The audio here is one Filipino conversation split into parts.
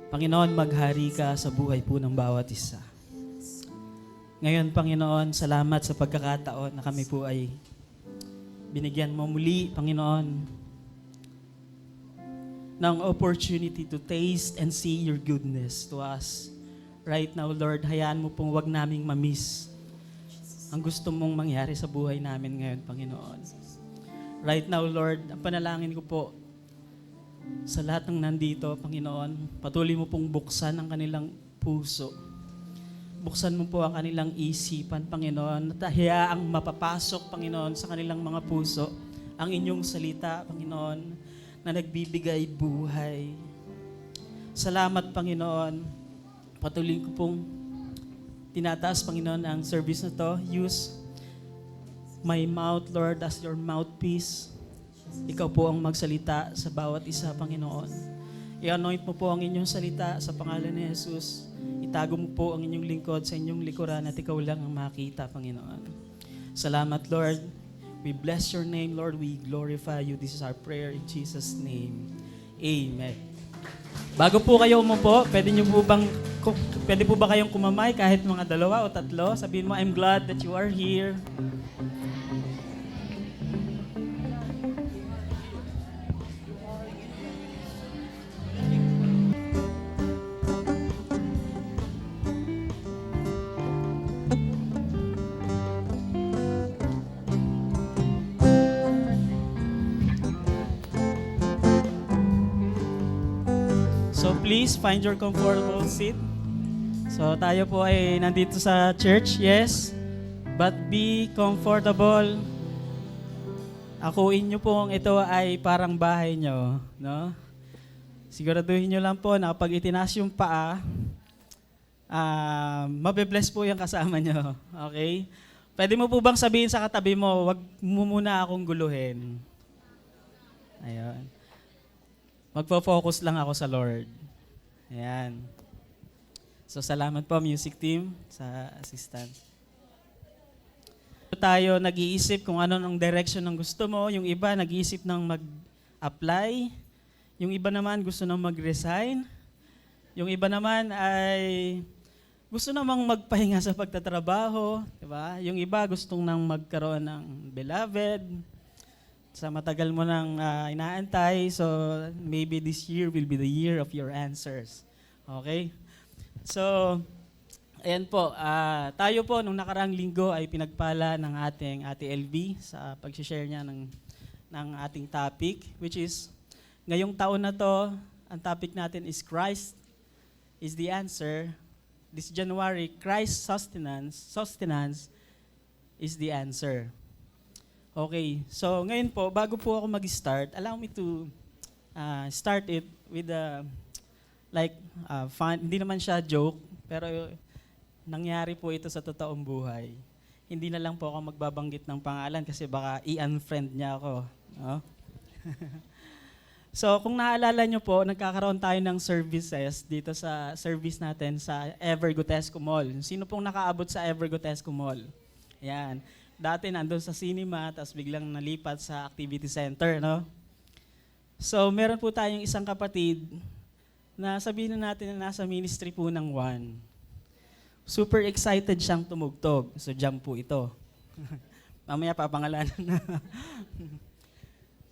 Panginoon, maghari ka sa buhay po ng bawat isa. Ngayon, Panginoon, salamat sa pagkakataon na kami po ay binigyan mo muli, Panginoon, ng opportunity to taste and see your goodness to us. Right now, Lord, hayaan mo pong wag naming mamiss ang gusto mong mangyari sa buhay namin ngayon, Panginoon. Right now, Lord, ang panalangin ko po sa lahat ng nandito, Panginoon, patuloy mo pong buksan ang kanilang puso. Buksan mo po ang kanilang isipan, Panginoon, at hayaang mapapasok, Panginoon, sa kanilang mga puso ang inyong salita, Panginoon, na nagbibigay buhay. Salamat, Panginoon. Patuloy ko pong tinataas, Panginoon, ang service na to. Use my mouth, Lord, as your mouthpiece. Ikaw po ang magsalita sa bawat isa, Panginoon. I-anoint mo po ang inyong salita sa pangalan ni Jesus. Itago mo po ang inyong lingkod sa inyong likuran at ikaw lang ang makita, Panginoon. Salamat, Lord. We bless your name, Lord. We glorify you. This is our prayer in Jesus' name. Amen. Bago po kayo umupo, pwede po ba kayong kumamay kahit mga 2 o 3? Sabihin mo, I'm glad that you are here. So please find your comfortable seat. So tayo po ay nandito sa church, yes. But be comfortable. Akuin nyo pong ito ay parang bahay nyo, no? Siguraduhin nyo lang po na kapag itinaas yung paa, mabe-bless po yung kasama nyo. Okay? Pwede mo po bang sabihin sa katabi mo, wag mo muna akong guluhin. Ayun. Magpo-focus lang ako sa Lord. Ayan. So, salamat po, music team, sa assistant. Tayo nag-iisip kung ano ang direction ng gusto mo. Yung iba nag-iisip ng mag-apply. Yung iba naman gusto nang mag-resign. Yung iba naman ay gusto namang magpahinga sa pagtatrabaho. Diba? Yung iba gustong nang magkaroon ng beloved. Sa matagal mo nang inaantay, so maybe this year will be the year of your answers. Okay? So, ayan po, tayo po nung nakaraang linggo ay pinagpala ng ating Ate LV sa pag-share niya ng ating topic, which is, ngayong taon na to, ang topic natin is Christ is the answer. This January, Christ's sustenance is the answer. Okay, so ngayon po, bago po ako mag-start, allow me to start it with fun. Hindi naman siya joke, pero nangyari po ito sa totoong buhay. Hindi na lang po ako magbabanggit ng pangalan kasi baka i-unfriend niya ako. No? So kung naalala nyo po, nagkakaroon tayo ng services dito sa service natin sa Evergotesco Mall. Sino pong nakaabot sa Evergotesco Mall? Ayan. Dati nandun sa cinema, tapos biglang nalipat sa activity center, no? So, meron po tayong isang kapatid na sabihin na natin na nasa ministry po ng One. Super excited siyang tumugtog. So, jam po ito. Mamaya papangalanan na.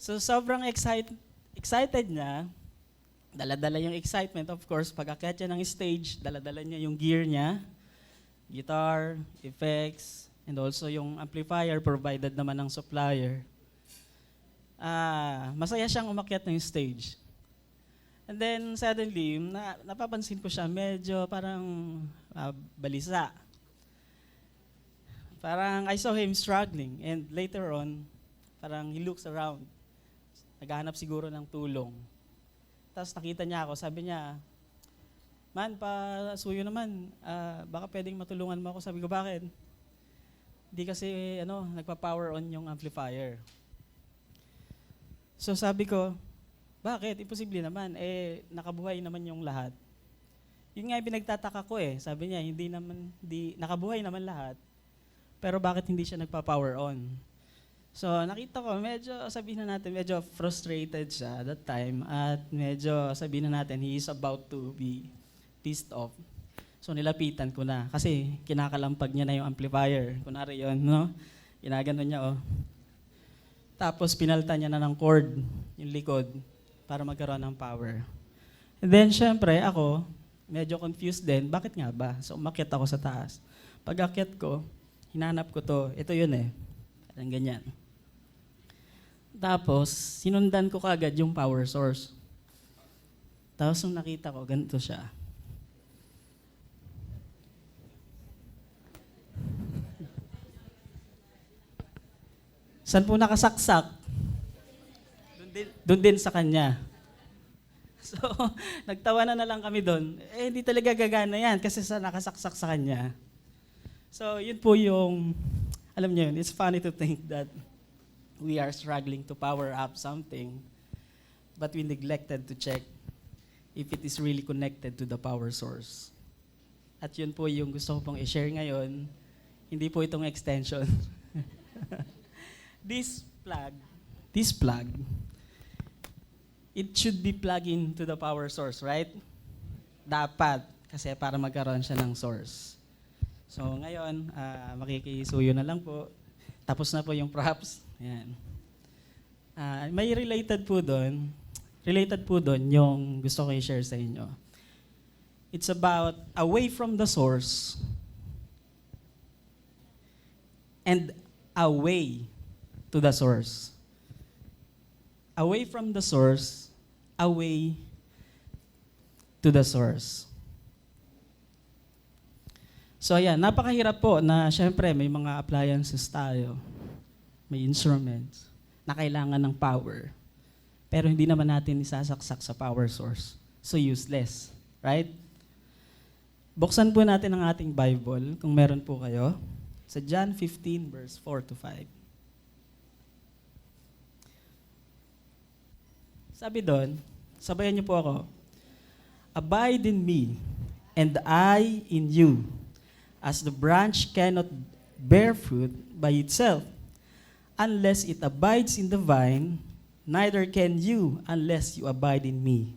So, sobrang excited niya. Dala-dala yung excitement, of course. Pag akyat niya ng stage, dala-dala niya yung gear niya. Guitar, effects, and also yung amplifier provided naman ng supplier. Masaya siyang umakyat ng stage. And then suddenly, napapansin ko siya medyo parang balisa. Parang I saw him struggling and later on, parang he looks around. Naghahanap siguro ng tulong. Tapos nakita niya ako, sabi niya, "Man, pasuyo naman, baka pwedeng matulungan mo ako." Sabi ko, "Bakit?" Di kasi nagpa-power on yung amplifier. So sabi ko, bakit? Imposible naman. Nakabuhay naman yung lahat. Yun nga yung pinagtataka ko Sabi niya, nakabuhay naman lahat. Pero bakit hindi siya nagpa-power on? So nakita ko, medyo sabihin na natin, medyo frustrated siya that time at medyo sabihin na natin, he is about to be pissed off. So nilapitan ko na kasi kinakalampag niya na yung amplifier. Kunwari yun, no? Ginaganon niya, oh. Tapos pinaltan niya na ng cord, yung likod, para magkaroon ng power. And then syempre ako, medyo confused din, bakit nga ba? So umakyat ako sa taas. Pag akyat ko, hinanap ko to, ito yun eh. Parang ganyan. Tapos, sinundan ko kagad yung power source. Tapos nung nakita ko, ganito siya. Saan po nakasaksak? Doon din sa kanya. So, nagtawanan na lang kami doon. Eh, hindi talaga gagana yan kasi sa nakasaksak sa kanya. So, yun po yung, alam niyo yun, it's funny to think that we are struggling to power up something, but we neglected to check if it is really connected to the power source. At yun po yung gusto ko pong i-share ngayon. Hindi po itong extension. This plug, it should be plugged into the power source, right? Dapat, kasi para magkaroon siya ng source. So ngayon, makikisuyo na lang po. Tapos na po yung props. Ayan. May related po doon yung gusto ko i-share sa inyo. It's about away from the source and away to the source. Away from the source, away to the source. So ayan, napakahirap po na syempre may mga appliances tayo, may instruments na kailangan ng power. Pero hindi naman natin isasaksak sa power source. So useless, right? Buksan po natin ang ating Bible, kung meron po kayo, sa John 15 verse 4 to 5. Sabi doon, sabayan niyo po ako, abide in me, and I in you, as the branch cannot bear fruit by itself, unless it abides in the vine, neither can you unless you abide in me.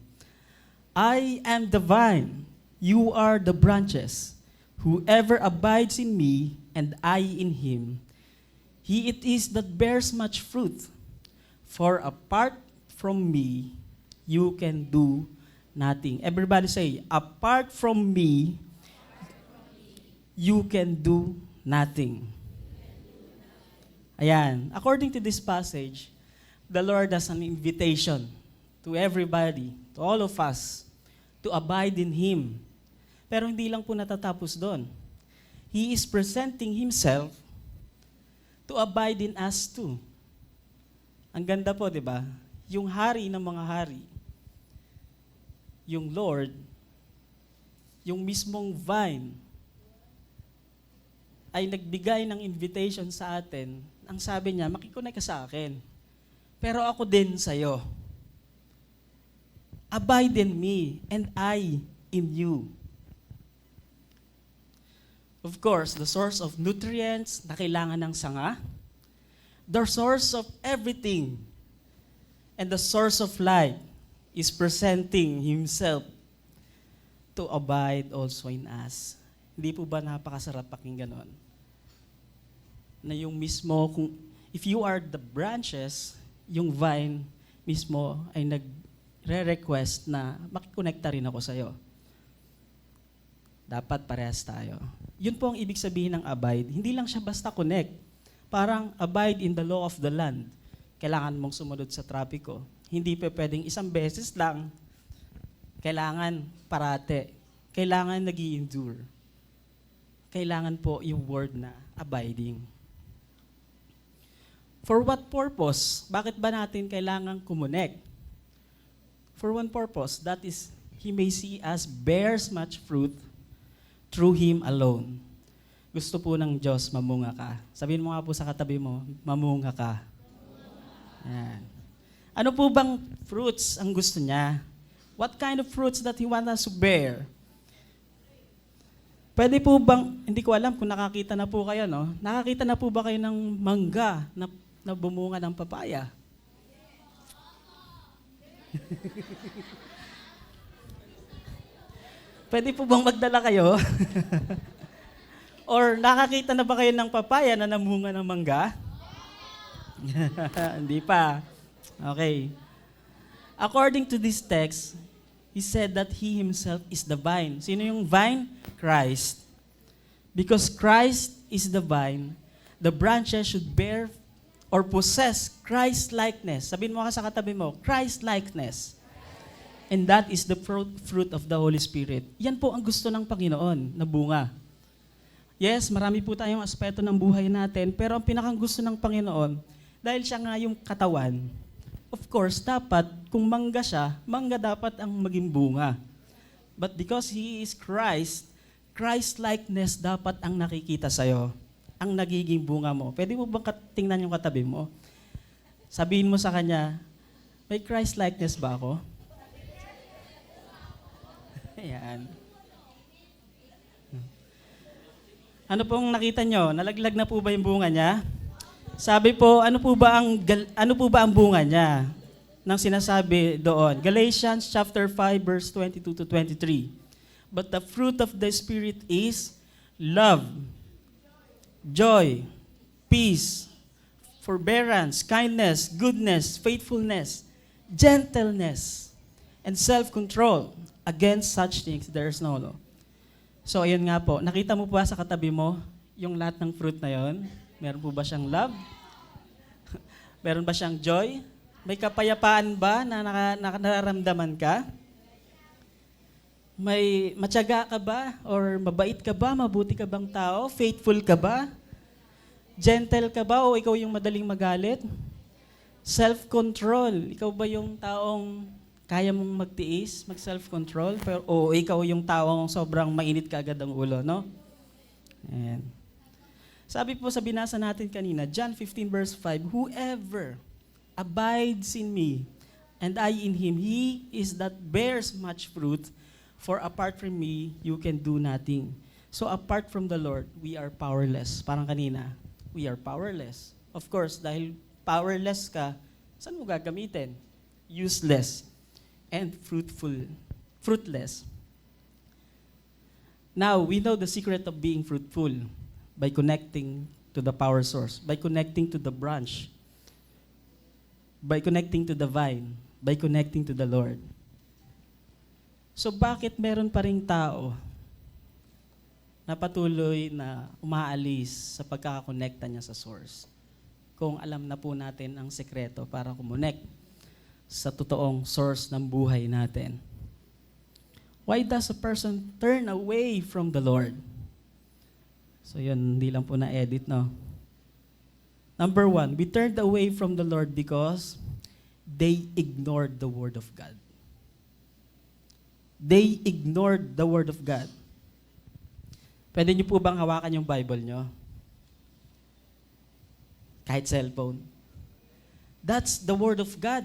I am the vine, you are the branches. Whoever abides in me, and I in him, he it is that bears much fruit. For apart from me, you can do nothing. Everybody say, apart from me, you can do nothing. Ayan. According to this passage, the Lord has an invitation to everybody, to all of us, to abide in Him. Pero hindi lang po natatapos doon. He is presenting Himself to abide in us too. Ang ganda po, di ba? Yung hari ng mga hari, yung Lord, yung mismong vine, ay nagbigay ng invitation sa atin. Ang sabi niya, makikonek ka sa akin. Pero ako din sa'yo. Abide in me, and I in you. Of course, the source of nutrients na kailangan ng sanga, the source of everything, and the source of life is presenting Himself to abide also in us. Hindi po ba napakasarap pakinggan nun? Na yung mismo, if you are the branches, yung vine mismo ay nagre-request na makikonekta rin ako sa'yo. Dapat parehas tayo. Yun po ang ibig sabihin ng abide. Hindi lang siya basta connect. Parang abide in the law of the land. Kailangan mong sumunod sa trapiko. Hindi pa pwedeng isang beses lang. Kailangan parate. Kailangan nag-i-endure. Kailangan po yung word na abiding. For what purpose? Bakit ba natin kailangan kumonect? For one purpose, that is, He may see us bears much fruit through Him alone. Gusto po ng Diyos, mamunga ka. Sabihin mo nga po sa katabi mo, mamunga ka. Yan. Ano po bang fruits ang gusto niya? What kind of fruits that He wants us to bear? Pwede po bang, hindi ko alam kung nakakita na po kayo, no? Nakakita na po ba kayo ng mangga na na bumunga ng papaya? Pwede po bang magdala kayo? Or nakakita na ba kayo ng papaya na namunga ng mangga? Hindi pa. Okay. According to this text, he said that he himself is the vine. Sino yung vine? Christ. Because Christ is the vine, the branches should bear or possess Christ-likeness. Sabihin mo ka sa katabi mo, Christ-likeness. And that is the fruit of the Holy Spirit. Yan po ang gusto ng Panginoon na bunga. Yes, marami po tayong aspeto ng buhay natin, pero ang pinakang gusto ng Panginoon, dahil siya nga yung katawan, of course, dapat, kung mangga siya, mangga dapat ang maging bunga. But because He is Christ, Christ-likeness dapat ang nakikita sa'yo, ang nagiging bunga mo. Pwede mo bang tingnan yung katabi mo? Sabihin mo sa kanya, may Christ-likeness ba ako? Ayan. Ano pong nakita nyo? Nalaglag na po ba yung bunga niya? Sabi po, ano po ba ang bunga niya? Nang sinasabi doon. Galatians chapter 5 verse 22 to 23. But the fruit of the Spirit is love, joy, peace, forbearance, kindness, goodness, faithfulness, gentleness, and self-control. Against such things, there is no law. So, ayun nga po. Nakita mo ba sa katabi mo yung lahat ng fruit na yon? Meron po ba siyang love? Meron ba siyang joy? May kapayapaan ba na nararamdaman ka? May matyaga ka ba? Or mabait ka ba? Mabuti ka bang tao? Faithful ka ba? Gentle ka ba? O ikaw yung madaling magalit? Self-control. Ikaw ba yung taong kaya mong magtiis, mag-self-control, o ikaw yung taong sobrang mainit ka agad ang ulo, no? Ayan. Sabi po sa binasa natin kanina, John 15 verse 5, whoever abides in me, and I in him, he is that bears much fruit, for apart from me, you can do nothing. So apart from the Lord, we are powerless. Parang kanina, we are powerless. Of course, dahil powerless ka, saan mo gagamitin? Useless and fruitless. Now, we know the secret of being fruitful by connecting to the power source, by connecting to the branch, by connecting to the vine, by connecting to the Lord. So bakit meron pa ring tao na patuloy na umaalis sa pagkakakonekta niya sa source? Kung alam na po natin ang sekreto para kumonect sa totoong source ng buhay natin. Why does a person turn away from the Lord? So yun, hindi lang po na-edit, no? Number 1, we turned away from the Lord because they ignored the Word of God. They ignored the Word of God. Pwede niyo po bang hawakan yung Bible niyo? Kahit cellphone. That's the Word of God.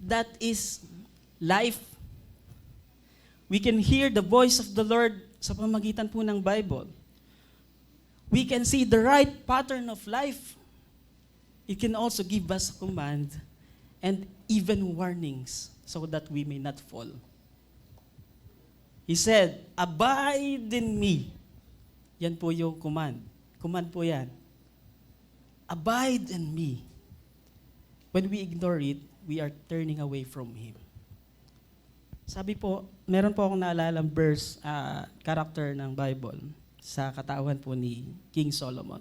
That is life. We can hear the voice of the Lord sa pamamagitan po ng Bible. We can see the right pattern of life. It can also give us a command and even warnings so that we may not fall. He said, abide in me. Yan po yung command. Command po yan. Abide in me. When we ignore it, we are turning away from Him. Sabi po, meron po akong naalalang verse, character ng Bible sa katawan po ni King Solomon.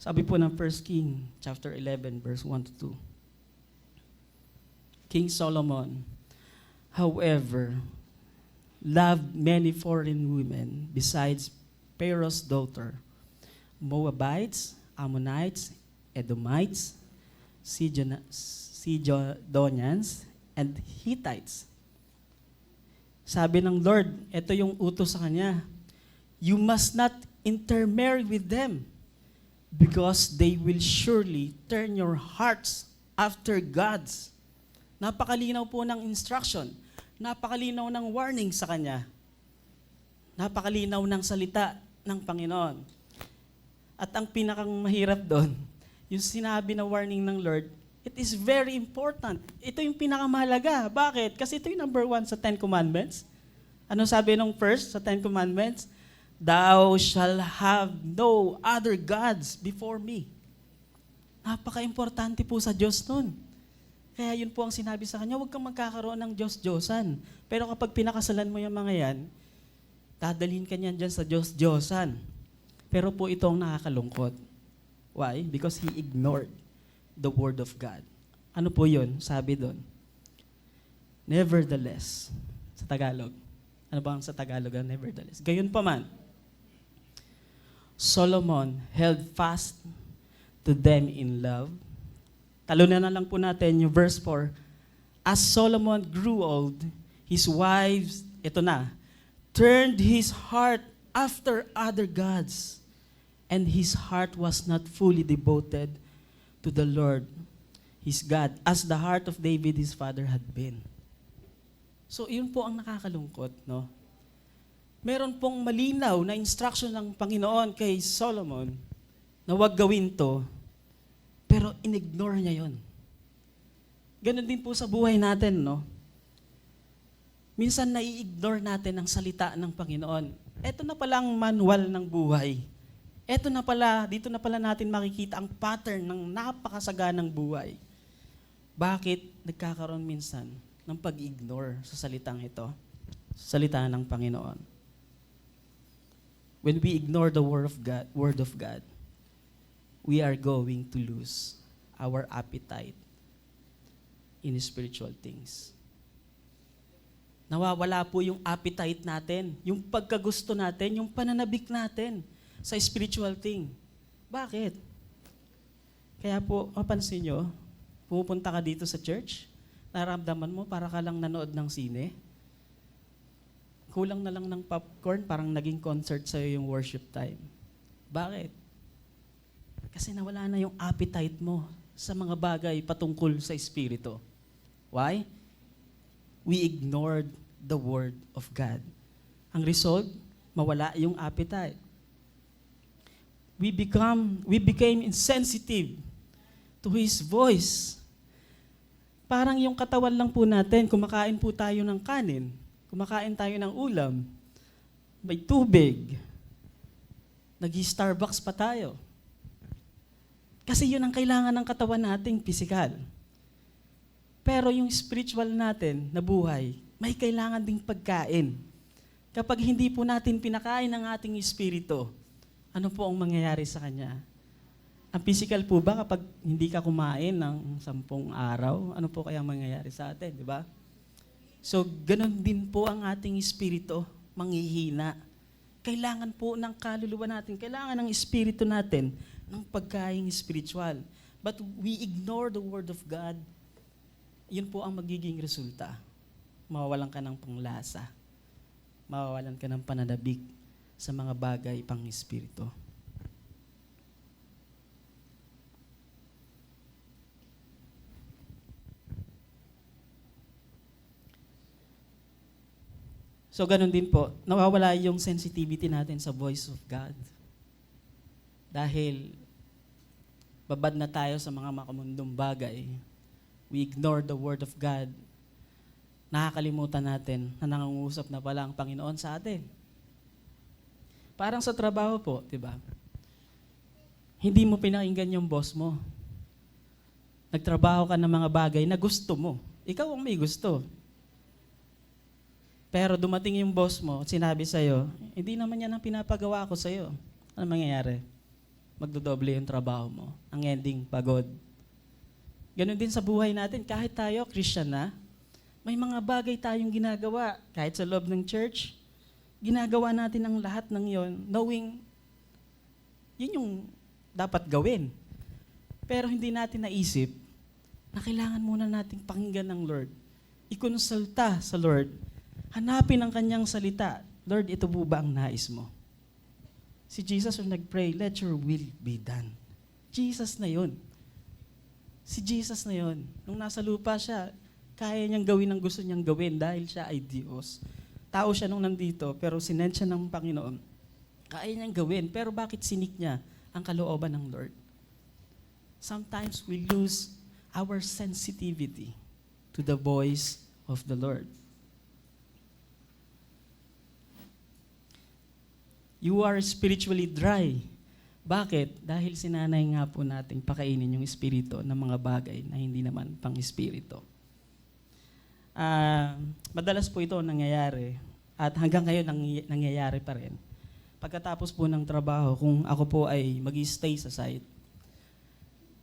Sabi po ng 1 King chapter 11 verse 1 to 2. King Solomon, however, loved many foreign women besides Pharaoh's daughter, Moabites, Ammonites, Edomites, Sidonians, and Hittites. Sabi ng Lord, ito yung utos sa kanya, you must not intermarry with them because they will surely turn your hearts after God's. Napakalinaw po ng instruction. Napakalinaw ng warning sa kanya. Napakalinaw ng salita ng Panginoon. At ang pinakang mahirap doon, yung sinabi na warning ng Lord, it is very important. Ito yung pinakamahalaga. Bakit? Kasi ito yung number 1 sa 10 Commandments. Ano sabi nung first sa 10 Commandments? Thou shall have no other gods before me. Napaka-importante po sa Diyos nun. Kaya yun po ang sinabi sa kanya, huwag kang magkakaroon ng Diyos-Diyosan. Pero kapag pinakasalan mo yung mga yan, dadalhin ka niyan dyan sa Diyos-Diyosan. Pero po ito ang nakakalungkot. Why? Because he ignored the word of God. Ano po yun? Sabi doon. Nevertheless, sa Tagalog. Ano ba ang sa Tagalog ang nevertheless? Gayon pa man, Solomon held fast to them in love. Talunan na lang po natin yung verse 4. As Solomon grew old, his wives, ito na, turned his heart after other gods, and his heart was not fully devoted to the Lord, his God, as the heart of David, his father, had been. So, yun po ang nakakalungkot, no? Meron pong malinaw na instruction ng Panginoon kay Solomon na huwag gawin to, pero in-ignore niya yon. Ganon din po sa buhay natin, no? Minsan nai-ignore natin ang salita ng Panginoon. Ito na pala ang manual ng buhay. Ito na pala, dito na pala natin makikita ang pattern ng napakasaganang buhay. Bakit nagkakaroon minsan ng pag-ignore sa salitang ito? Salita ng Panginoon. When we ignore the word of God, we are going to lose our appetite in spiritual things. Nawawala po yung appetite natin, yung pagkagusto natin, yung pananabik natin sa spiritual thing. Bakit? Kaya po, mapansin nyo, pumupunta ka dito sa church, naramdaman mo para ka lang nanood ng sine, kulang na lang ng popcorn, parang naging concert sa'yo yung worship time. Bakit? Kasi nawala na yung appetite mo sa mga bagay patungkol sa Espiritu. Why? We ignored the Word of God. Ang result, mawala yung appetite. We became insensitive to His voice. Parang yung katawan lang po natin, kumakain po tayo ng kanin, kumakain tayo ng ulam, may tubig, nag-Starbucks pa tayo. Kasi yun ang kailangan ng katawan nating pisikal. Pero yung spiritual natin na buhay, may kailangan ding pagkain. Kapag hindi po natin pinakain ang ating espiritu, ano po ang mangyayari sa kanya? Ang physical po ba kapag hindi ka kumain ng 10 araw, ano po kaya mangyayari sa atin, di ba? So, ganun din po ang ating espiritu, manghihina. Kailangan po ng kaluluwa natin, kailangan ng espiritu natin ng pagkaing spiritual. But we ignore the Word of God, yun po ang magiging resulta. Mawawalan ka ng panglasa. Mawawalan ka ng pananabik sa mga bagay pang espiritu. So, ganun din po, nawawala yung sensitivity natin sa voice of God. Dahil babad na tayo sa mga makamundong bagay. We ignore the Word of God. Nakakalimutan natin na nangungusap na pala ang Panginoon sa atin. Parang sa trabaho po, di ba? Hindi mo pinakinggan yung boss mo. Nagtrabaho ka ng mga bagay na gusto mo. Ikaw ang may gusto. Pero dumating yung boss mo at sinabi sa'yo, hindi naman yan ang pinapagawa ko sa'yo. Ano mangyayari? Magdodoble yung trabaho mo. Ang ending, pagod. Ganon din sa buhay natin. Kahit tayo, Christian na, may mga bagay tayong ginagawa. Kahit sa loob ng church, ginagawa natin ang lahat ng yon, knowing yun yung dapat gawin. Pero hindi natin naisip na kailangan muna nating pakinggan ng Lord. Ikonsulta sa Lord. Hanapin ang kanyang salita. Lord, ito po ba ang nais mo? Si Jesus yung nag-pray, let your will be done. Jesus na yun. Si Jesus na yun. Nung nasa lupa siya, kaya niyang gawin ang gusto niyang gawin dahil siya ay Diyos. Tao siya nung nandito, pero sinend siya ng Panginoon. Kaya niyang gawin, pero bakit sinik niya ang kalooban ng Lord? sometimes we lose our sensitivity to the voice of the Lord. You are spiritually dry. Bakit? Dahil sinanay nga po nating pakainin yung espiritu ng mga bagay na hindi naman pang-espiritu. Madalas po ito nangyayari at hanggang ngayon nangyayari pa rin. Pagkatapos po ng trabaho, kung ako po ay mag-stay sa site,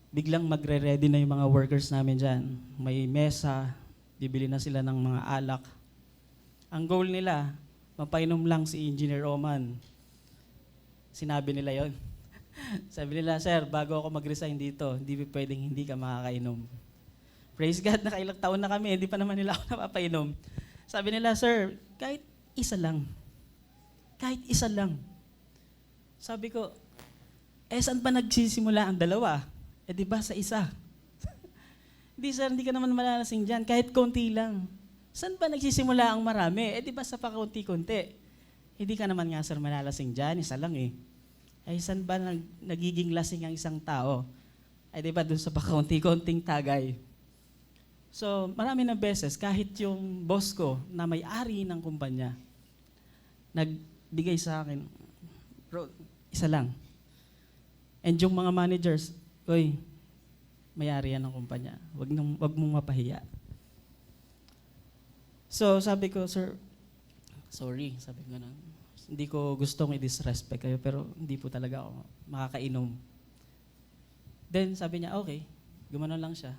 biglang magre-ready na yung mga workers namin dyan. May mesa, bibili na sila ng mga alak. Ang goal nila, mapainom lang si Engineer Oman. Sinabi nila yon. Sabi nila, sir, bago ako mag-resign dito, hindi pwedeng hindi ka makakainom. Praise God, nakailang taon na kami, hindi pa naman nila ako napapainom. Sabi nila, sir, kahit isa lang. Kahit isa lang. Sabi ko, saan pa nagsisimula ang dalawa? Di ba sa isa? Hindi sir, hindi ka naman malalasing dyan, kahit konti lang. Saan pa nagsisimula ang marami? Di ba sa pakunti-kunti? Hindi ka naman nga sir malalasing dyan, isa lang eh. Saan ba nagiging lasing ang isang tao? Di ba dun sa pakunti-kunting tagay? So, marami na beses, kahit yung boss ko na may-ari ng kumpanya, nagbigay sa akin, bro, isa lang. And yung mga managers, oy, may-ari yan ng kumpanya. Wag mong mapahiya. So, sabi ko, sir, sorry, sabi ko na, hindi ko gustong i-disrespect kayo, pero hindi po talaga ako makakainom. Then, sabi niya, okay, gumanon lang siya.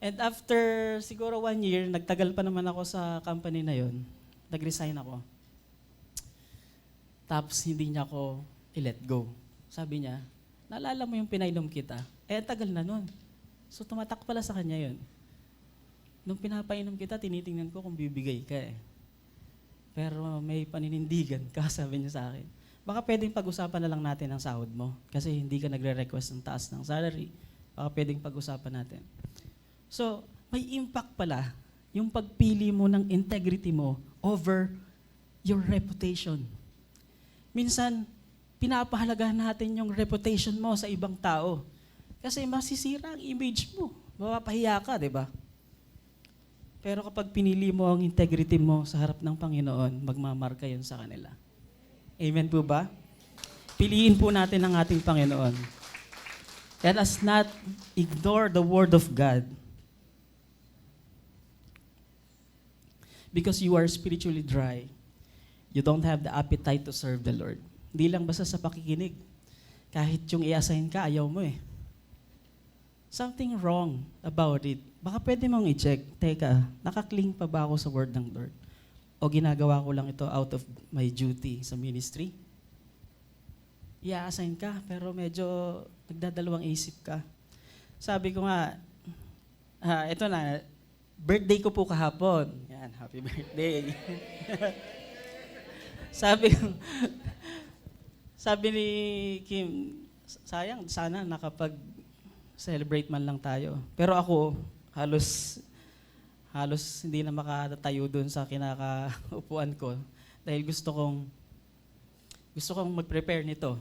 And after siguro 1 year, nagtagal pa naman ako sa company na yon, nag-resign ako. Tapos hindi niya ako i-let go. Sabi niya, naalala mo yung pinainom kita? Tagal na nun. So tumatak pala sa kanya yon. Nung pinapainom kita, tinitingnan ko kung bibigay ka eh. Pero may paninindigan ka, sabi niya sa akin. Baka pwedeng pag-usapan na lang natin ang sahod mo kasi hindi ka nagre-request ng taas ng salary. Baka pwedeng pag-usapan natin. So, may impact pala yung pagpili mo ng integrity mo over your reputation. Minsan, pinapahalagahan natin yung reputation mo sa ibang tao. Kasi masisira ang image mo. Mapapahiya ka, di ba? Pero kapag pinili mo ang integrity mo sa harap ng Panginoon, magmamarka yun sa kanila. Amen po ba? Piliin po natin ang ating Panginoon. Let us not ignore the Word of God. Because you are spiritually dry, you don't have the appetite to serve the Lord. Hindi lang basta sa pakikinig. Kahit yung i-assign ka, ayaw mo eh. Something wrong about it. Baka pwede mong i-check, teka, nakakling pa ba ako sa word ng Lord? O ginagawa ko lang ito out of my duty sa ministry? I-assign ka, pero medyo nagdadalawang isip ka. Sabi ko nga, ito na, birthday ko po kahapon. Yan, happy birthday. sabi ni Kim, sayang, sana nakapag-celebrate man lang tayo. Pero ako, halos hindi na makatayo doon sa kinakaupuan ko dahil gusto kong mag-prepare nito.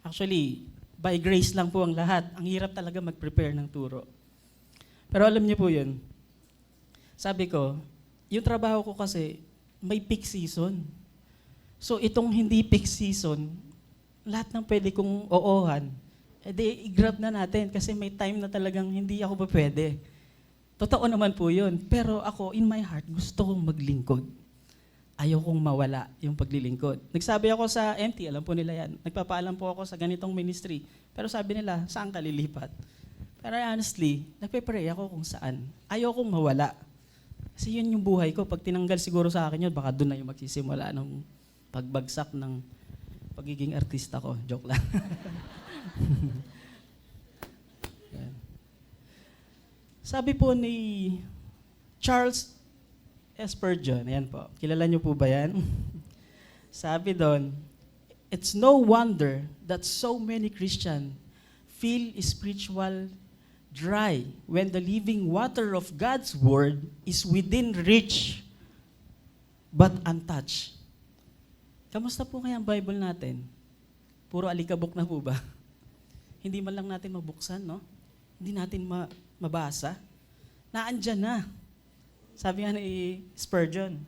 Actually, by grace lang po ang lahat. Ang hirap talaga mag-prepare ng turo. Pero alam niyo po yun, sabi ko, yung trabaho ko kasi may peak season. So itong hindi peak season, lahat ng pwede kong oohan, i-grab na natin kasi may time na talagang hindi ako pa pwede. Totoo naman po yun. Pero ako, in my heart, gusto kong maglingkod. Ayaw kong mawala yung paglilingkod. Nagsabi ako sa MT, alam po nila yan. Nagpapaalam po ako sa ganitong ministry. Pero sabi nila, saan ka lilipat? Pero honestly, nagpe-pray ako kung saan. Ayaw kong mawala. Kasi yun yung buhay ko. Pag tinanggal siguro sa akin yun, baka doon na yung magsisimula ng pagbagsak ng pagiging artista ko. Joke lang. Sabi po ni Charles Spurgeon, ayan po, kilala niyo po ba yan? Sabi doon, it's no wonder that so many Christians feel spiritual dry when the living water of God's Word is within reach but untouched. Kamusta po kaya ang Bible natin? Puro alikabok na po ba? hindi man lang natin mabuksan, no? Hindi natin mabasa. Naandyan na. Sabi nga ni Spurgeon,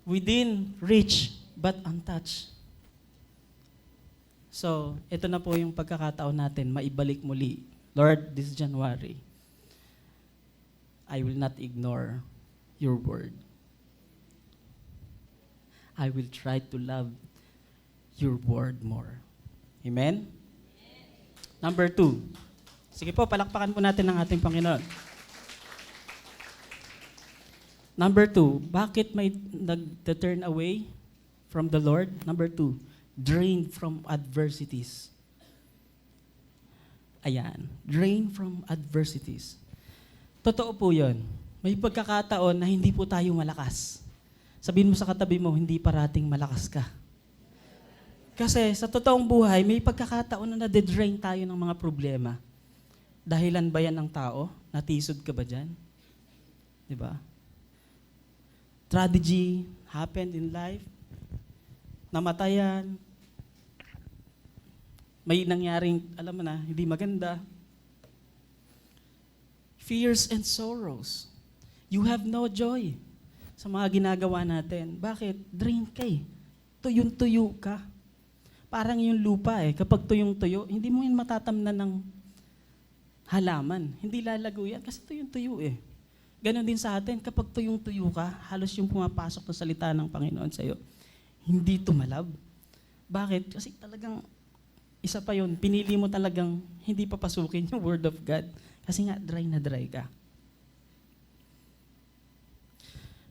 within reach but untouched. So, ito na po yung pagkakataon natin, maibalik muli. Lord, this January, I will not ignore your word. I will try to love your word more. Amen? Number 2. Sige po, palakpakan po natin ang ating Panginoon. Number 2, bakit may nag-turn away from the Lord? Number 2, drained from adversities. Ayan, drained from adversities. Totoo po yun. May pagkakataon na hindi po tayo malakas. Sabihin mo sa katabi mo, hindi parating malakas ka. Kasi sa totoong buhay, may pagkakataon na nade-drain tayo ng mga problema. Dahilan ba yan ng tao? Natisod ka ba dyan? Di ba? Tragedy happened in life. Namatayan. May nangyaring, alam mo na, hindi maganda. Fears and sorrows. You have no joy sa mga ginagawa natin. Bakit? Drain ka eh. Tuyong-tuyo ka. Parang yung lupa eh. Kapag tuyong-tuyo, hindi mo yun matatamnan ng halaman. Hindi lalago yan kasi tuyong-tuyo eh. Ganon din sa atin. Kapag tuyong-tuyo ka, halos yung pumapasok na salita ng Panginoon sa'yo, hindi tumalab. Bakit? Kasi talagang, isa pa yun, pinili mo talagang hindi papasukin yung Word of God. Kasi nga, dry na dry ka.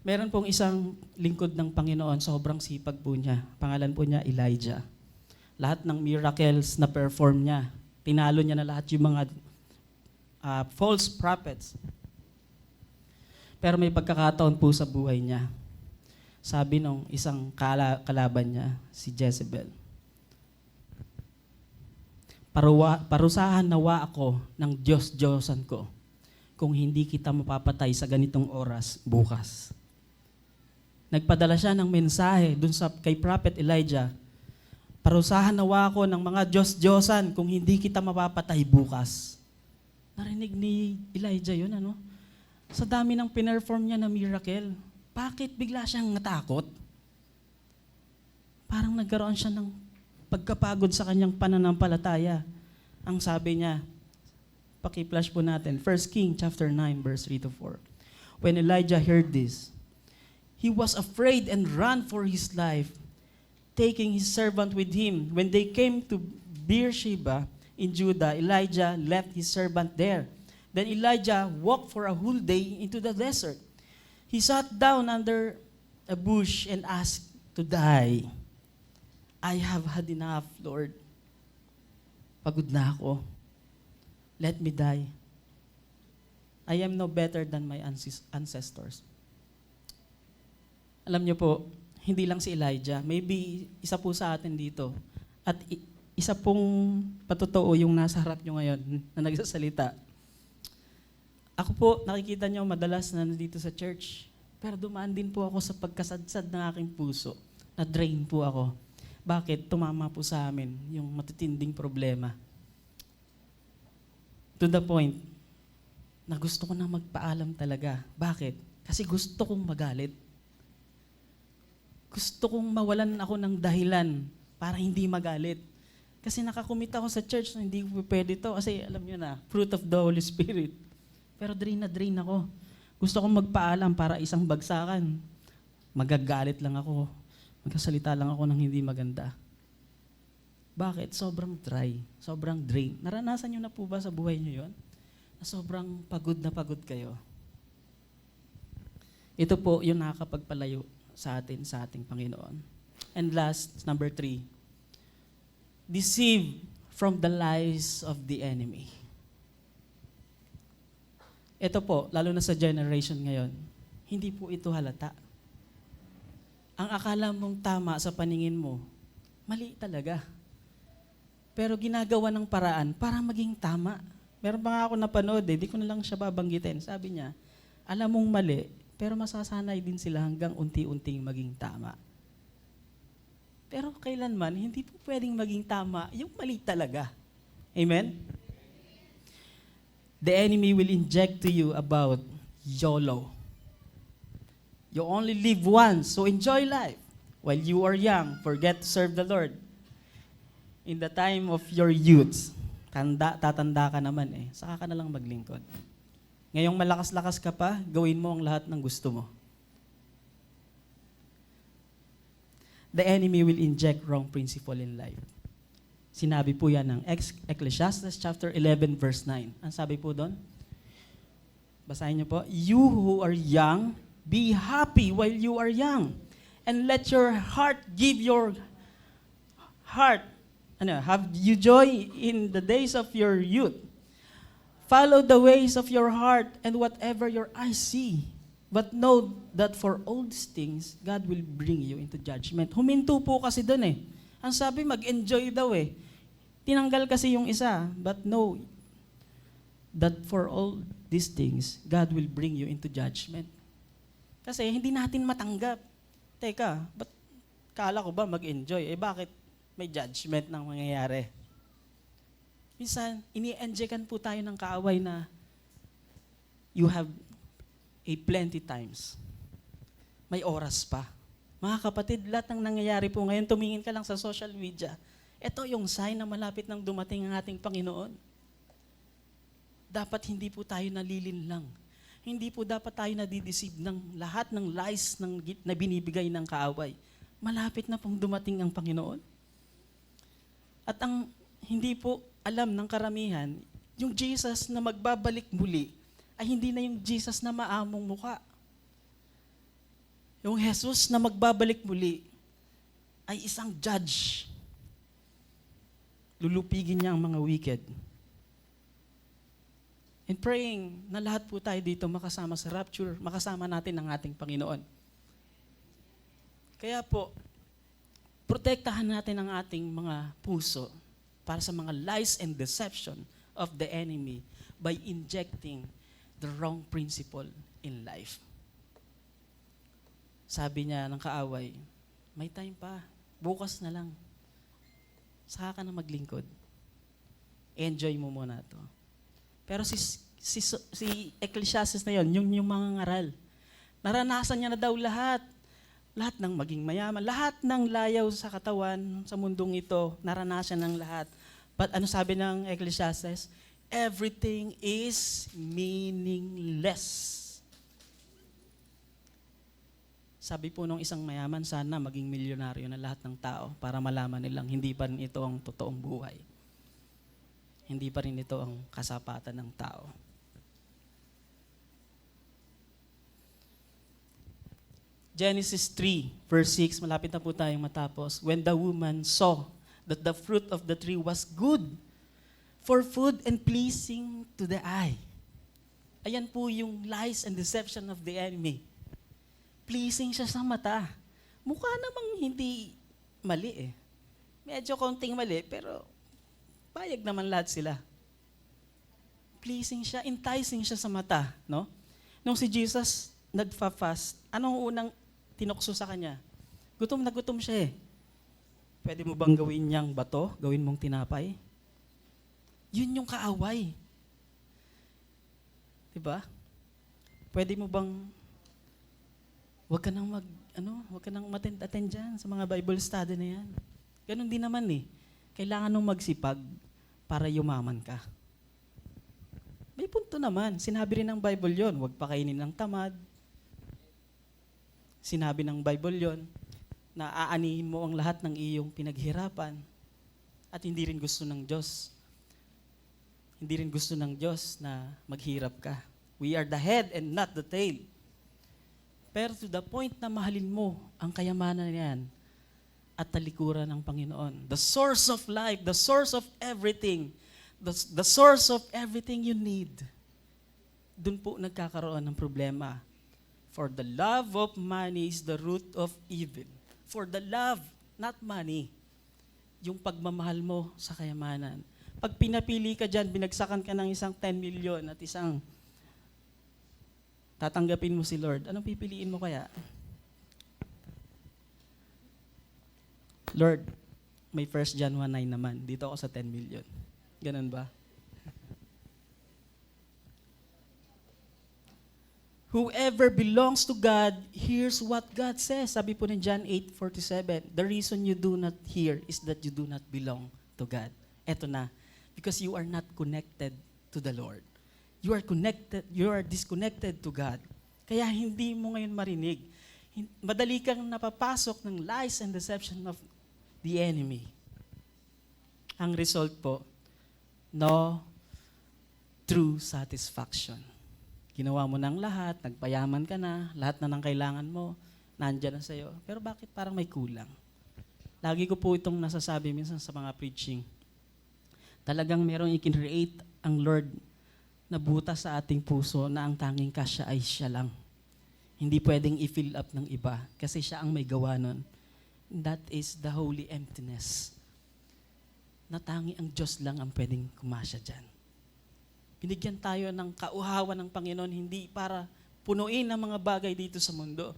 Meron pong isang lingkod ng Panginoon, sobrang sipag po niya. Pangalan po niya, Elijah. Lahat ng miracles na perform niya, tinalo niya na lahat yung mga false prophets. Pero may pagkakataon po sa buhay niya. Sabi nung isang kalaban niya, si Jezebel, parusahan nawa ako ng Diyos-Diyosan ko kung hindi kita mapapatay sa ganitong oras bukas. Nagpadala siya ng mensahe dun kay Prophet Elijah, parusahan nawa ako ng mga Diyos-Diyosan kung hindi kita mapapatay bukas. Narinig ni Elijah yun, ano? Sa dami ng pinerform niya na miracle, bakit bigla siyang natakot? Parang nagkaroon siya ng pagkapagod sa kanyang pananampalataya. Ang sabi niya, paki-flash po natin, 1 King chapter 9, verse 3-4. When Elijah heard this, he was afraid and ran for his life, taking his servant with him. When they came to Beersheba in Judah, Elijah left his servant there. Then Elijah walked for a whole day into the desert. He sat down under a bush and asked to die. I have had enough, Lord. Pagod na ako. Let me die. I am no better than my ancestors. Alam niyo po, hindi lang si Elijah. Maybe isa po sa atin dito. At isa pong patotoo yung nasa harap niyo ngayon na nagsasalita. Ako po, nakikita niyo madalas na nandito sa church. Pero dumaan din po ako sa pagkasadsad ng aking puso. Na-drain po ako. Bakit? Tumama po sa amin yung matitinding problema. To the point na gusto ko na magpaalam talaga. Bakit? Kasi gusto kong magalit. Gusto kong mawalan ako ng dahilan para hindi magalit. Kasi nakakumit ako sa church na hindi ko pwede to. Kasi alam niyo na, fruit of the Holy Spirit. Pero drain na drain ako. Gusto kong magpaalam para isang bagsakan. Magagalit lang ako. Magkasalita lang ako ng hindi maganda. Bakit? Sobrang dry. Sobrang drain. Naranasan niyo na po ba sa buhay niyo yon? Na sobrang pagod na pagod kayo. Ito po yung nakakapagpalayo sa atin, sa ating Panginoon. And last, number 3. Deceive from the lies of the enemy. Ito po, lalo na sa generation ngayon, hindi po ito halata. Ang akala mong tama sa paningin mo, mali talaga. Pero ginagawa ng paraan para maging tama. Meron pa nga ako napanood di ko na lang siya babanggitin. Sabi niya, alam mong mali, pero masasanay din sila hanggang unti-unting maging tama. Pero kailanman, hindi po pwedeng maging tama yung mali talaga. Amen? The enemy will inject to you about YOLO. You only live once, so enjoy life. While you are young, forget to serve the Lord. In the time of your youth, tatanda ka naman saka ka na lang maglingkod. Ngayong malakas-lakas ka pa, gawin mo ang lahat ng gusto mo. The enemy will inject wrong principle in life. Sinabi po yan ng Ecclesiastes chapter 11 verse 9. Ang sabi po doon? Basahin niyo po. You who are young, be happy while you are young. And let your heart give your heart. Have you joy in the days of your youth. Follow the ways of your heart and whatever your eyes see. But know that for all these things, God will bring you into judgment. Huminto po kasi doon Ang sabi, mag-enjoy daw Tinanggal kasi yung isa. But know that for all these things, God will bring you into judgment. Kasi hindi natin matanggap. Teka, ba't kala ko ba mag-enjoy? Bakit may judgment nang mangyayari? Minsan, ini-enjoykan po tayo ng kaaway na you have plenty times. May oras pa. Mga kapatid, lahat ng nangyayari po ngayon, tumingin ka lang sa social media. Ito yung sign na malapit nang dumating ang ating Panginoon. Dapat hindi po tayo nalilinlang. Hindi po dapat tayo nadideceive ng lahat ng lies na binibigay ng kaaway. Malapit na pong dumating ang Panginoon. At ang hindi po alam ng karamihan, yung Jesus na magbabalik muli, ay hindi na yung Jesus na maamong muka. Yung Jesus na magbabalik muli ay isang judge. Lulupigin niya ang mga wicked. And praying na lahat po tayo dito makasama sa rapture, makasama natin ang ating Panginoon. Kaya po, protektahan natin ang ating mga puso para sa mga lies and deception of the enemy by injecting the wrong principle in life. Sabi niya ng kaaway, may time pa, bukas na lang. Saka ka na maglingkod. Enjoy mo muna to. Pero si Ecclesiastes na yon, yung mga ngaral, naranasan niya na daw lahat. Lahat ng maging mayaman, lahat ng layaw sa katawan, sa mundong ito, naranasan ng lahat. But ano sabi ng Ecclesiastes? Everything is meaningless. Sabi po nung isang mayaman, sana maging milyonaryo na lahat ng tao para malaman nilang hindi pa rin ito ang totoong buhay. Hindi pa rin ito ang kasapatan ng tao. Genesis 3, verse 6, malapit na po tayong matapos. When the woman saw that the fruit of the tree was good for food and pleasing to the eye. Ayan po yung lies and deception of the enemy. Pleasing siya sa mata. Mukha namang hindi mali Medyo konting mali, pero payag naman lahat sila. Pleasing siya, enticing siya sa mata, no? Nung si Jesus nagfa-fast, anong unang tinukso sa kanya? Gutom na gutom siya Pwede mo bang gawin niyang bato? Gawin mong tinapay? Yun yung kaaway. Diba? Pwede mo bang wag ka nang attend dyan sa mga Bible study na yan. Ganon din naman Kailangan nung magsipag para yumaman ka. May punto naman. Sinabi rin ng Bible yon, wag pakainin ng tamad. Sinabi ng Bible yon, na aanihin mo ang lahat ng iyong pinaghirapan at hindi rin gusto ng Diyos. Hindi rin gusto ng Diyos na maghirap ka. We are the head and not the tail. Pero to the point na mahalin mo ang kayamanan niyan at talikuran ng Panginoon. The source of life, the source of everything, the source of everything you need. Doon po nagkakaroon ng problema. For the love of money is the root of evil. For the love, not money. Yung pagmamahal mo sa kayamanan. Pag pinapili ka dyan, binagsakan ka ng isang 10 million at isang tatanggapin mo si Lord, anong pipiliin mo kaya? Lord, may 1 John 1:9 naman. Dito ako sa 10 million. Ganun ba? Whoever belongs to God hears what God says. Sabi po ng John 8:47, the reason you do not hear is that you do not belong to God. Eto na, because you are not connected to the Lord. You are disconnected to God. Kaya hindi mo ngayon marinig. Madali kang napapasok ng lies and deception of the enemy. Ang result po, no true satisfaction. Ginawa mo ng lahat, nagpayaman ka na, lahat na ng kailangan mo, nandyan na sa'yo. Pero bakit parang may kulang? Lagi ko po itong nasasabi minsan sa mga preaching. Talagang merong i-create ang Lord na butas sa ating puso na ang tanging kasya ay siya lang. Hindi pwedeng i-fill up ng iba kasi siya ang may gawa nun. That is the holy emptiness. Na tangi ang Diyos lang ang pwedeng kumasya dyan. Binigyan tayo ng kauhawan ng Panginoon hindi para punuin ang mga bagay dito sa mundo.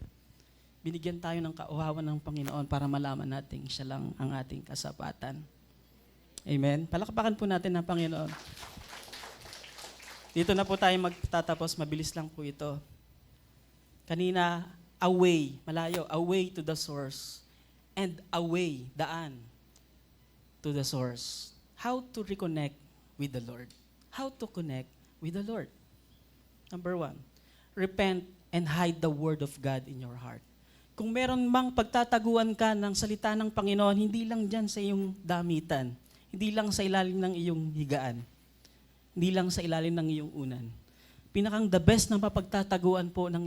Binigyan tayo ng kauhawan ng Panginoon para malaman natin siya lang ang ating kasapatan. Amen? Palakpakan po natin ang Panginoon. Dito na po tayo magtatapos. Mabilis lang po ito. Kanina, away, malayo, away to the source. And away, daan, to the source. How to reconnect with the Lord. How to connect with the Lord. Number 1, repent and hide the word of God in your heart. Kung meron mang pagtataguan ka ng salita ng Panginoon, hindi lang dyan sa iyong damitan, hindi lang sa ilalim ng iyong higaan, hindi lang sa ilalim ng iyong unan. Pinakang the best na mapagtataguan po ng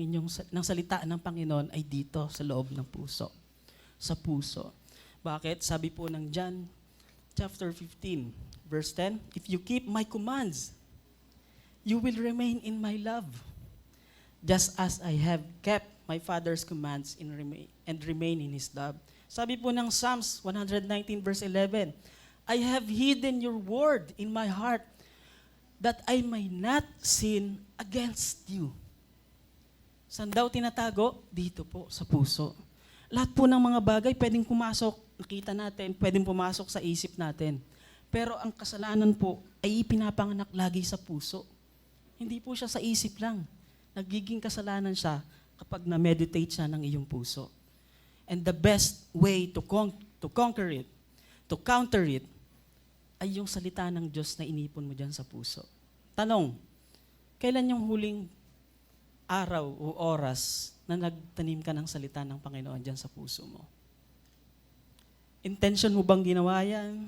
salita ng Panginoon ay dito sa loob ng puso. Sa puso. Bakit? Sabi po ng John chapter 15, verse 10, if you keep my commands, you will remain in my love, just as I have kept my Father's commands and remain in His love. Sabi po ng Psalms 119, verse 11, I have hidden your word in my heart, that I may not sin against you. Saan daw tinatago? Dito po, sa puso. Lahat po ng mga bagay pwedeng pumasok, nakita natin, pwedeng pumasok sa isip natin. Pero ang kasalanan po ay ipinapanganak lagi sa puso. Hindi po siya sa isip lang. Nagiging kasalanan siya kapag na-meditate siya ng iyong puso. And the best way to conquer it, to counter it, ay yung salita ng Diyos na inipon mo dyan sa puso. Tanong, kailan yung huling araw o oras na nagtanim ka ng salita ng Panginoon dyan sa puso mo? Intention mo bang ginawa yan?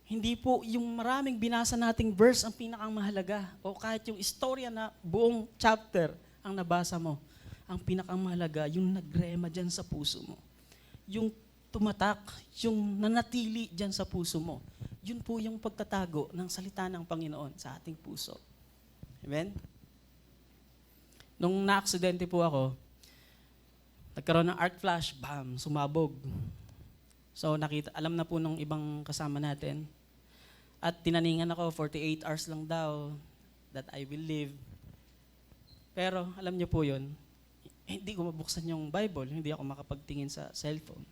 Hindi po yung maraming binasa nating verse ang pinakang mahalaga o kahit yung istorya na buong chapter ang nabasa mo. Ang pinakang mahalaga, yung nagrema dyan sa puso mo. Yung tumatak, yung nanatili dyan sa puso mo. Yun po yung pagtatago ng salita ng Panginoon sa ating puso. Amen? Nung na-aksidente po ako, nagkaroon ng arc flash, bam, sumabog. So alam na po nung ibang kasama natin. At tinaningan ako, 48 hours lang daw that I will live. Pero alam niyo po yun, hindi ko mabuksan yung Bible, hindi ako makapagtingin sa cellphone.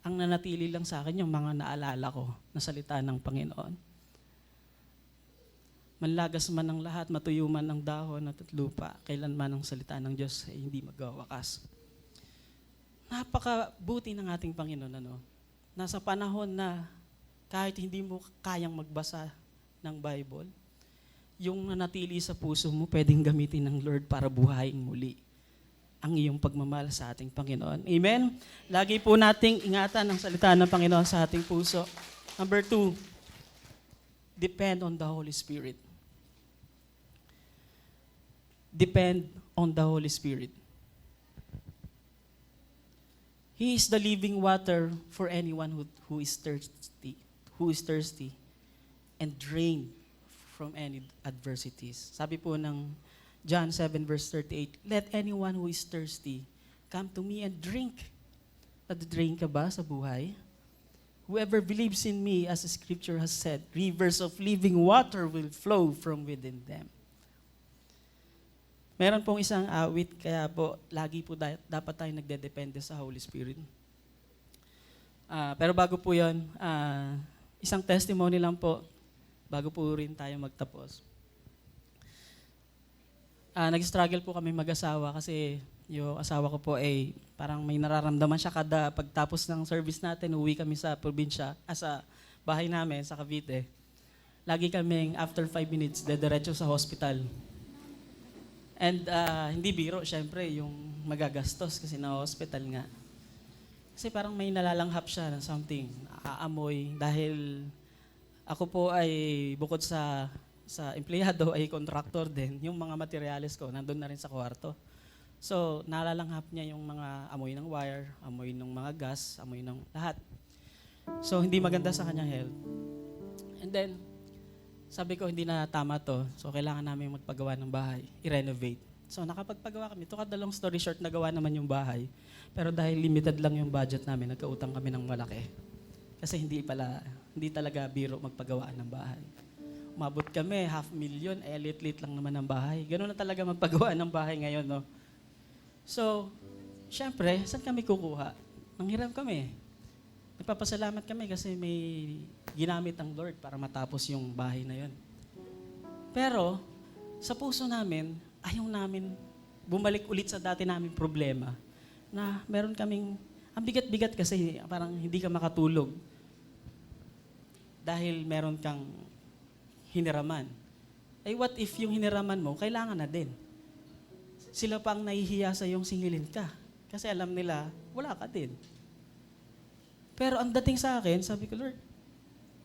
Ang nanatili lang sa akin yung mga naalala ko na salita ng Panginoon. Manlagas man ang lahat, matuyo man ang dahon at lupa, kailanman ang salita ng Diyos ay hindi magwawakas. Napakabuti ng ating Panginoon, Nasa panahon na kahit hindi mo kayang magbasa ng Bible, yung nanatili sa puso mo, pwedeng gamitin ng Lord para buhayin muli ang iyong pagmamahal sa ating Panginoon. Amen? Lagi po nating ingatan ang salita ng Panginoon sa ating puso. Number 2, depend on the Holy Spirit. Depend on the Holy Spirit. He is the living water for anyone who is thirsty and drained from any adversities. Sabi po ng John 7 verse 38, let anyone who is thirsty come to me and drink. Nadidrain ka ba sa buhay? Whoever believes in me, as the scripture has said, rivers of living water will flow from within them. Meron pong isang awit, kaya po lagi po dapat tayo nagdedepende sa Holy Spirit. Pero bago po yun, isang testimony lang po, bago po rin tayo magtapos. Nag-struggle po kami mag-asawa kasi yung asawa ko po ay parang may nararamdaman siya kada pagtapos ng service natin, uwi kami sa probinsya, sa bahay namin sa Cavite. Lagi kaming after 5 minutes, dediretso sa hospital. And hindi biro, syempre, yung magagastos kasi na-hospital nga. Kasi parang may nalalanghap siya ng something, nakaamoy. Dahil ako po ay bukod sa empleyado ay contractor din. Yung mga materials ko, nandun na rin sa kwarto. So, nalalanghap niya yung mga amoy ng wire, amoy ng mga gas, amoy ng lahat. So, hindi maganda sa kanyang health. And then, sabi ko, hindi na tama to. So, kailangan namin magpagawa ng bahay, i-renovate. So, nakapagpagawa kami. To cut the long story short, nagawa naman yung bahay. Pero dahil limited lang yung budget namin, nagkautang kami ng malaki. Kasi hindi talaga biro magpagawa ng bahay. Umabot kami, 500,000, lit lang naman ang bahay. Ganun na talaga magpagawa ng bahay ngayon, no? So, syempre, saan kami kukuha? Nanghiram kami. Nagpapasalamat kami kasi may ginamit ang Lord para matapos yung bahay na yun. Pero, sa puso namin, ayaw namin bumalik ulit sa dati naming problema na meron kaming, ang bigat-bigat kasi parang hindi ka makatulog dahil meron kang hiniraman. Eh what if yung hiniraman mo, kailangan na din. Sila pang nahihiya sa yung singilin ka. Kasi alam nila, wala ka din. Pero ang dating sa akin, sabi ko, Lord,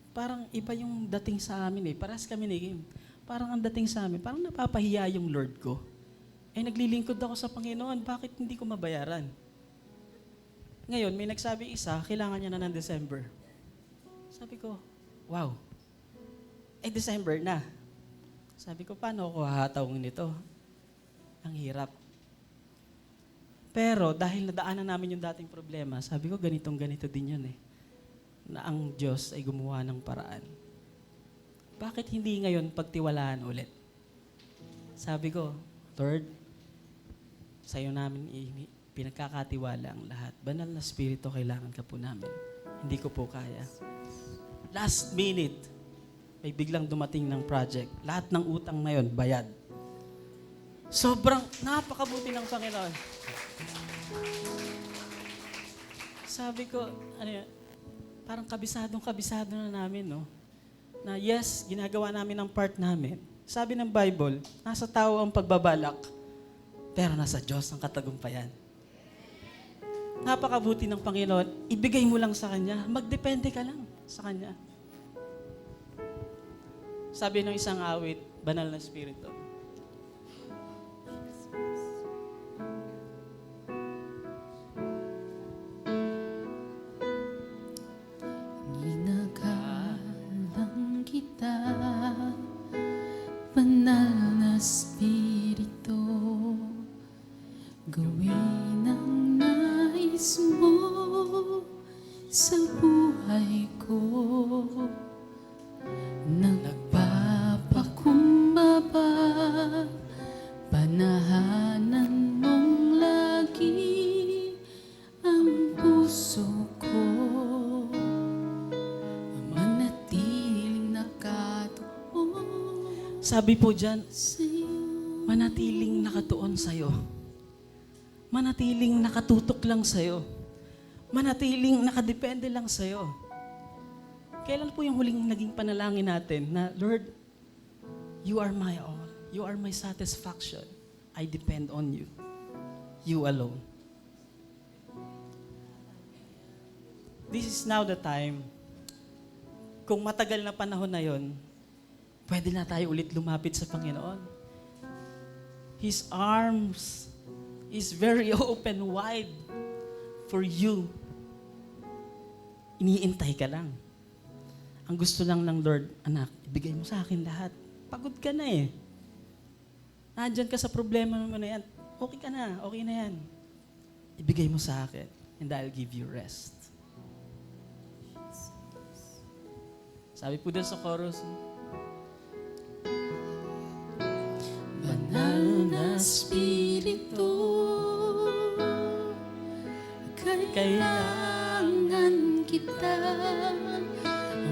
parang iba yung dating sa amin eh. Paras kami ni Kim. Parang ang dating sa amin, parang napapahiya yung Lord ko. Eh naglilingkod ako sa Panginoon, bakit hindi ko mabayaran? Ngayon, may nagsabi isa, kailangan niya na ng December. Sabi ko, wow. Eh, December na. Sabi ko, paano ako hahatawin nito? Ang hirap. Pero dahil nadaanan namin yung dating problema, sabi ko, ganito din yun eh. Na ang Diyos ay gumawa ng paraan. Bakit hindi ngayon pagtiwalaan ulit? Sabi ko, Lord, sa'yo namin pinagkakatiwala ang lahat. Banal na Espiritu, kailangan ka po namin. Hindi ko po kaya. Last minute, may biglang dumating ng project. Lahat ng utang na yun, bayad. Sobrang napakabuti ng Panginoon. Sabi ko, parang kabisado na namin, no? Na yes, ginagawa namin ang part namin. Sabi ng Bible, nasa tao ang pagbabalak, pero nasa Diyos ang katagumpayan. Napakabuti ng Panginoon, ibigay mo lang sa Kanya, magdepende ka lang sa Kanya. Sabi ng isang awit, banal na Espiritu. Ginagalang kita, banal na Espiritu, gawin ang nais mo sa buhay ko. Nagpapakumbaba, panahanan mong lagi ang puso ko. Manatiling nakatuon Sabi po dyan, sa'yo. manatiling nakatuon sa'yo. Manatiling nakatutok lang sa'yo. Manatiling nakadepende lang sa'yo. Kailan po yung huling naging panalangin natin na, Lord, you are my all. You are my satisfaction. I depend on you. You alone. This is now the time. Kung matagal na panahon na yon, pwede na tayo ulit lumapit sa Panginoon. His arms is very open wide for you. Iniintay ka lang. Ang gusto lang ng Lord, anak, ibigay mo sa akin lahat. Pagod ka na eh. Nandyan ka sa problema mo na yan. Okay ka na, okay na yan. Ibigay mo sa akin and I'll give you rest. Sabi po doon sa chorus, Banal na Espiritu, kailangan kita.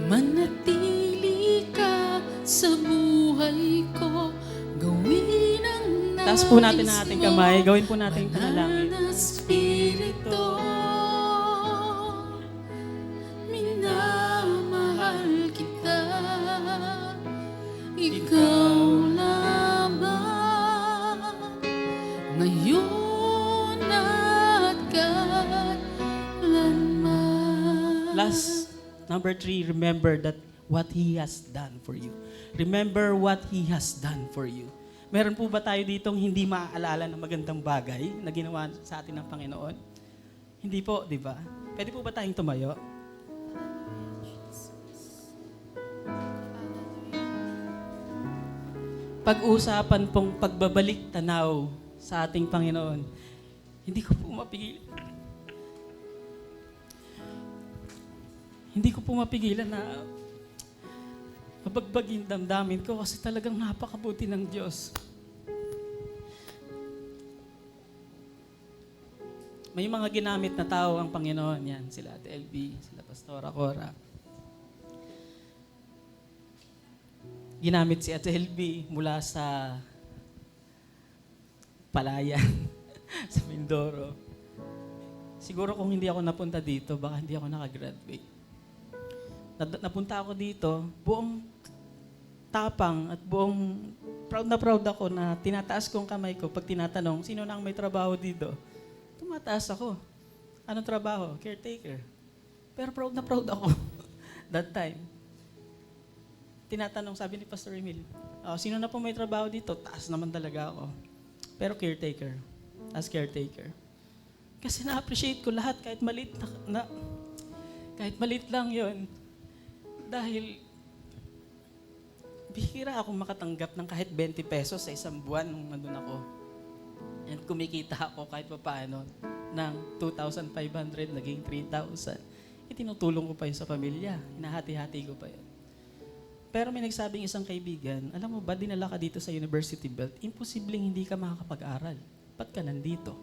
manatili ka sa buhay ko, gawin ang Taas po natin ang ating kamay. Gawin po natin yung panalangin. Banal na Espiritu, minamahal kita, ikaw lamang, ngayon at kailanman. Last, number 3, remember that what He has done for you. Remember what He has done for you. Meron po ba tayo ditong hindi maaalala ng magandang bagay na ginawa sa atin ng Panginoon? Hindi po, di ba? Pwede po ba tayong tumayo? Pag-usapan pong pagbabalik tanaw sa ating Panginoon, hindi ko po mapigilan. Hindi ko po mapigilan na mabagbagin damdamin ko kasi talagang napakabuti ng Diyos. May mga ginamit na tao ang Panginoon. Yan, sila Ate LB, sila Pastora Cora. Ginamit si Ate LB mula sa Palayan, sa Mindoro. Siguro kung hindi ako napunta dito, baka hindi ako nakagraduate. Napunta ako dito, buong tapang at buong proud na proud ako na tinataas ko ang kamay ko pag tinatanong, sino na ang may trabaho dito? Tumataas ako. Anong trabaho? Caretaker. Pero proud na proud ako that time. Tinatanong, sabi ni Pastor Emil, sino na po may trabaho dito? Taas naman talaga ako. Pero caretaker. As caretaker. Kasi na-appreciate ko lahat kahit maliit kahit maliit lang yon. Dahil bihira akong makatanggap ng kahit 20 pesos sa isang buwan nung nandun ako. And kumikita ako kahit pa paano ng 2,500 naging 3,000. Itinutulong ko pa yun sa pamilya. Hinahati-hati ko pa yun. Pero may nagsabing isang kaibigan, alam mo ba, dinala ka dito sa University Belt, imposibleng hindi ka makakapag-aral. Ba't ka nandito?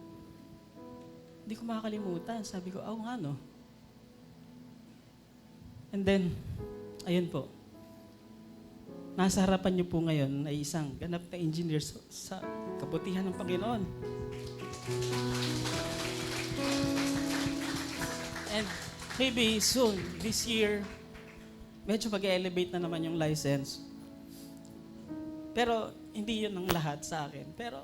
Hindi ko makakalimutan. Sabi ko, nga no. And then, ayun po. Nasa harapan niyo po ngayon ay isang ganap na engineer sa kabutihan ng Panginoon. And maybe soon, this year, medyo mag-elevate na naman yung license. Pero hindi yun ang lahat sa akin. Pero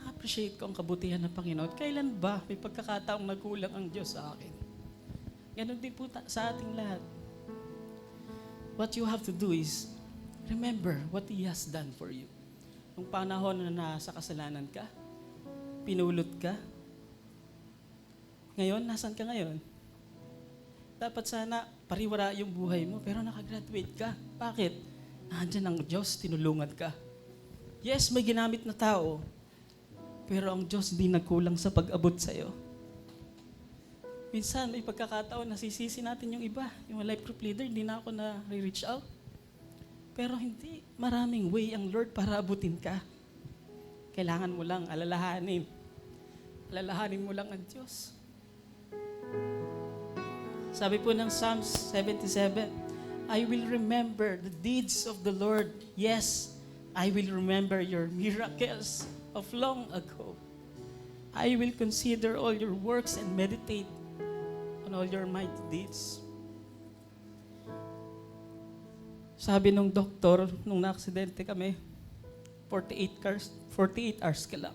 na-appreciate ko ang kabutihan ng Panginoon. Kailan ba may pagkakataong nagkulang ang Diyos sa akin? Ganon din po sa ating lahat. What you have to do is remember what He has done for you. Nung panahon na nasa kasalanan ka, pinulot ka, ngayon, nasan ka ngayon? Dapat sana pariwara yung buhay mo, pero nakagraduate ka. Bakit? Nandiyan ang Diyos, tinulungan ka. Yes, may ginamit na tao, pero ang Diyos hindi nagkulang sa pag-abot sa'yo. Minsan, may pagkakataon, nasisisi natin yung iba. Yung life group leader, hindi na ako na-reach out. Pero hindi, maraming way ang Lord para abutin ka. Kailangan mo lang alalahanin. Alalahanin mo lang ang Diyos. Sabi po ng Psalms 77, I will remember the deeds of the Lord. Yes, I will remember your miracles of long ago. I will consider all your works and meditate on all your mighty deeds. Sabi nung doktor, nung na-aksidente kami, 48 hours ka lang.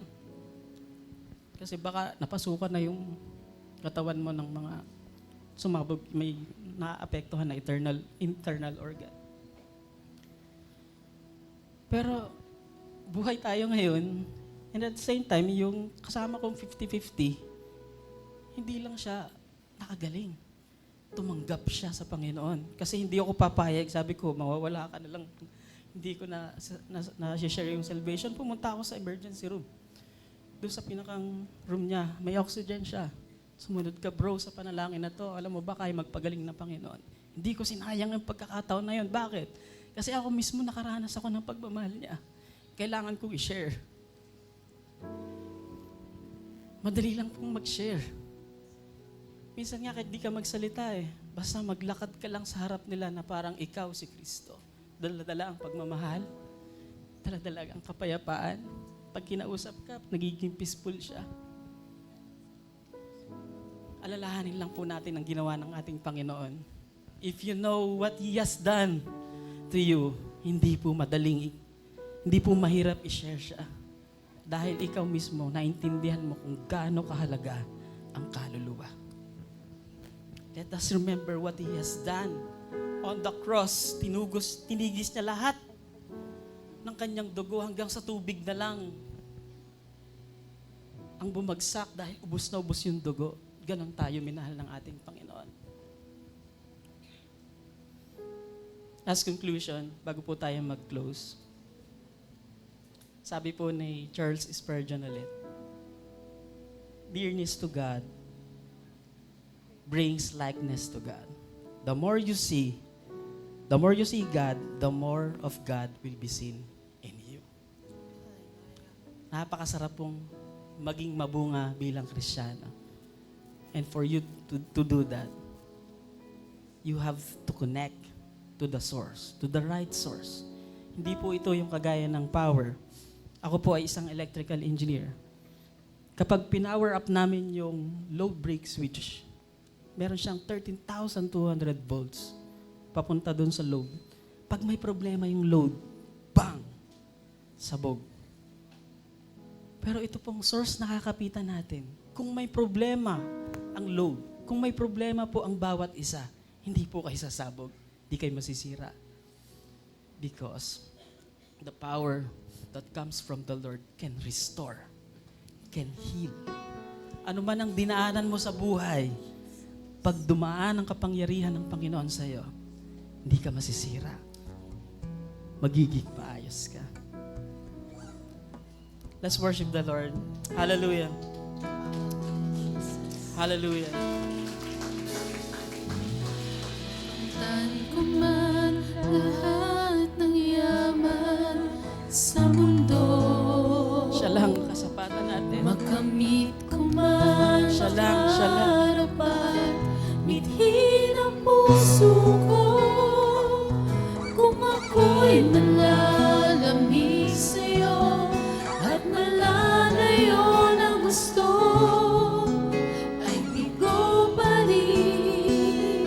Kasi baka napasukan na yung katawan mo ng mga sumabog, may naapektuhan na internal organ. Pero buhay tayo ngayon, and at the same time, yung kasama kong 50-50, hindi lang siya nakagaling. Tumanggap siya sa Panginoon. Kasi hindi ako papayag, sabi ko, mawawala ka na lang. Hindi ko na-share yung salvation. Pumunta ako sa emergency room. Doon sa pinakang room niya, may oxygen siya. Sumunod ka, bro, sa panalangin na to. Alam mo ba, kaya magpagaling ng Panginoon. Hindi ko sinayang ang pagkakataon na yun. Bakit? Kasi ako mismo nakaranas ako ng pagmamahal niya. Kailangan kong i-share. Madali lang pong mag-share. Minsan nga kahit di ka magsalita Basta maglakad ka lang sa harap nila na parang ikaw si Kristo. Dala-dala ang pagmamahal, dala-dala ang kapayapaan. Pag kinausap ka, nagiging peaceful siya. Alalahanin lang po natin ang ginawa ng ating Panginoon. If you know what He has done to you, hindi po mahirap i-share siya. Dahil ikaw mismo, naintindihan mo kung gaano kahalaga ang kaluluwa. Let us remember what He has done. On the cross, tinigis niya lahat ng kanyang dugo hanggang sa tubig na lang ang bumagsak dahil ubos na ubos yung dugo. Ganon tayo minahal ng ating Panginoon. As conclusion, bago po tayo mag-close, sabi po ni Charles Spurgeon ulit, nearness to God brings likeness to God. The more you see God, the more of God will be seen in you. Napakasarap pong maging mabunga bilang Kristiyano. And for you to do that, you have to connect to the source, to the right source. Hindi po ito yung kagaya ng power. Ako po ay isang electrical engineer. Kapag pinower up namin yung load break switch, meron siyang 13,200 volts papunta dun sa load. Pag may problema yung load, bang! Sabog. Pero ito pong source nakakapitan natin. Kung may problema ang load, kung may problema po ang bawat isa, hindi po kayo sasabog, hindi kayo masisira. Because the power that comes from the Lord can restore, can heal. Ano man ang dinaanan mo sa buhay, pag dumaan ang kapangyarihan ng Panginoon sa iyo, hindi ka masisira. Magiging maayos ka. Let's worship the Lord. Hallelujah. Hallelujah. Tan ko man lahat ng yaman sa mundo. Siya lang kasapatan natin. Makamit ko man Siya lang. harapan, mithin ang puso ko. Kung ako'y malalamig sa'yo at malalayo ng gusto, ay bigo pa rin,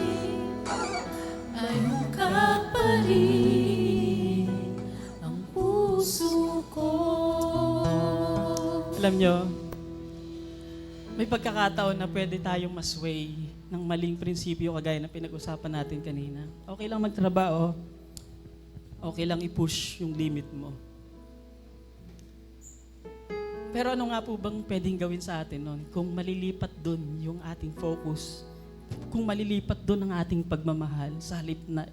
ay hukak pa rin ang puso ko. Alam nyo, may pagkakataon na pwede tayong masway ng maling prinsipyo kagaya na pinag-usapan natin kanina. Okay lang magtrabaho. Okay lang i-push yung limit mo. Pero ano nga po bang pwedeng gawin sa atin nun? Kung malilipat dun yung ating focus, kung malilipat dun ang ating pagmamahal, sa halip na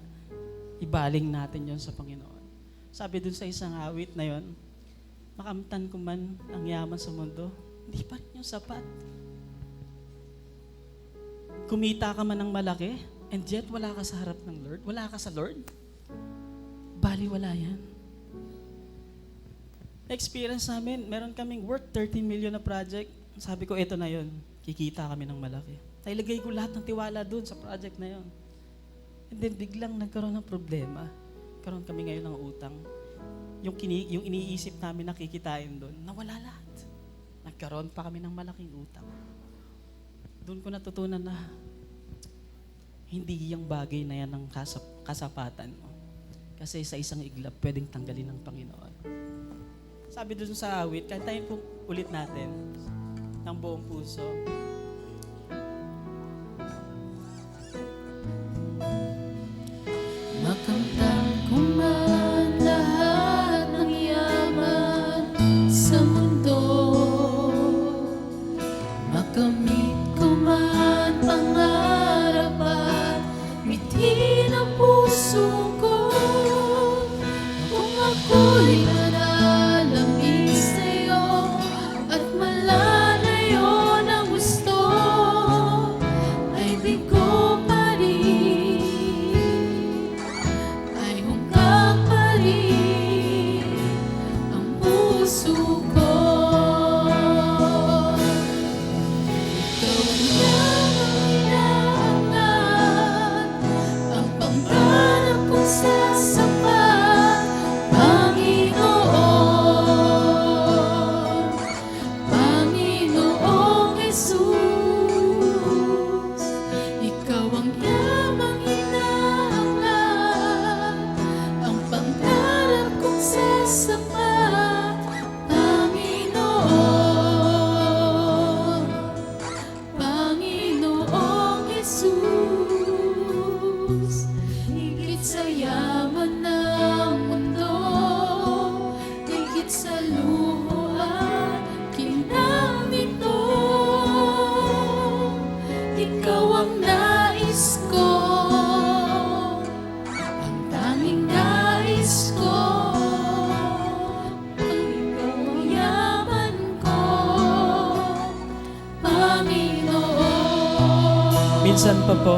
ibaling natin yon sa Panginoon. Sabi dun sa isang awit na yon, makamtan ko man ang yaman sa mundo, hindi pa rin yung sapat. Kumita ka man ng malaki, and yet wala ka sa harap ng Lord, wala ka sa Lord, baliwala yan. Experience namin, meron kaming worth 13 million na project. Sabi ko, eto na yon, kikita kami ng malaki. Ilagay ko lahat ng tiwala dun sa project na yon. And then biglang nagkaroon ng problema. Karoon kami ngayon ng utang. Yung iniisip namin na kikitain doon, nawala lahat. Nagkaroon pa kami ng malaking utang. Doon ko natutunan na hindi yung bagay na yan ang kasapatan mo. Kasi sa isang iglap, pwedeng tanggalin ng Panginoon. Sabi doon sa awit, kantahin po ulit natin ng buong puso. Makamtan ko man lahat ng yaman sa mundo, makamit ko man pangarap at mithin ang puso ko. Kung ako'y nalalamig sa'yo at malalayo ng gusto, ay bigo pa rin, ay hungkak pa rin ang puso ko. Ikaw lang ang inaangat Minsan pa po,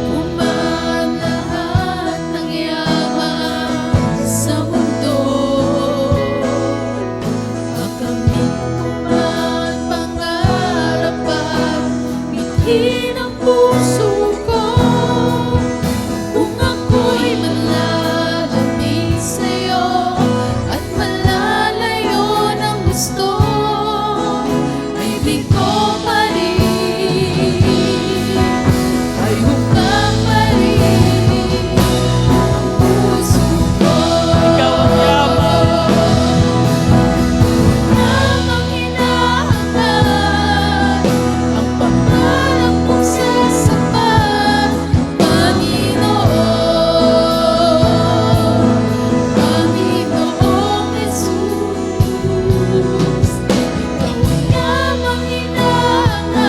Uman lahat ng yaman sa mundo, makamit ko man pangarap at mithin ang puso ko. Kung ako'y malalamig sa'yo at malalayo ng gusto, may bigo pa rin, ay hukang pa rin ang puso ko. ikaw ang yaman. Namang hinahanap ang pangarap kong sasapat, Panginoon, Panginoong Jesus. Ikaw ang namang hinahanap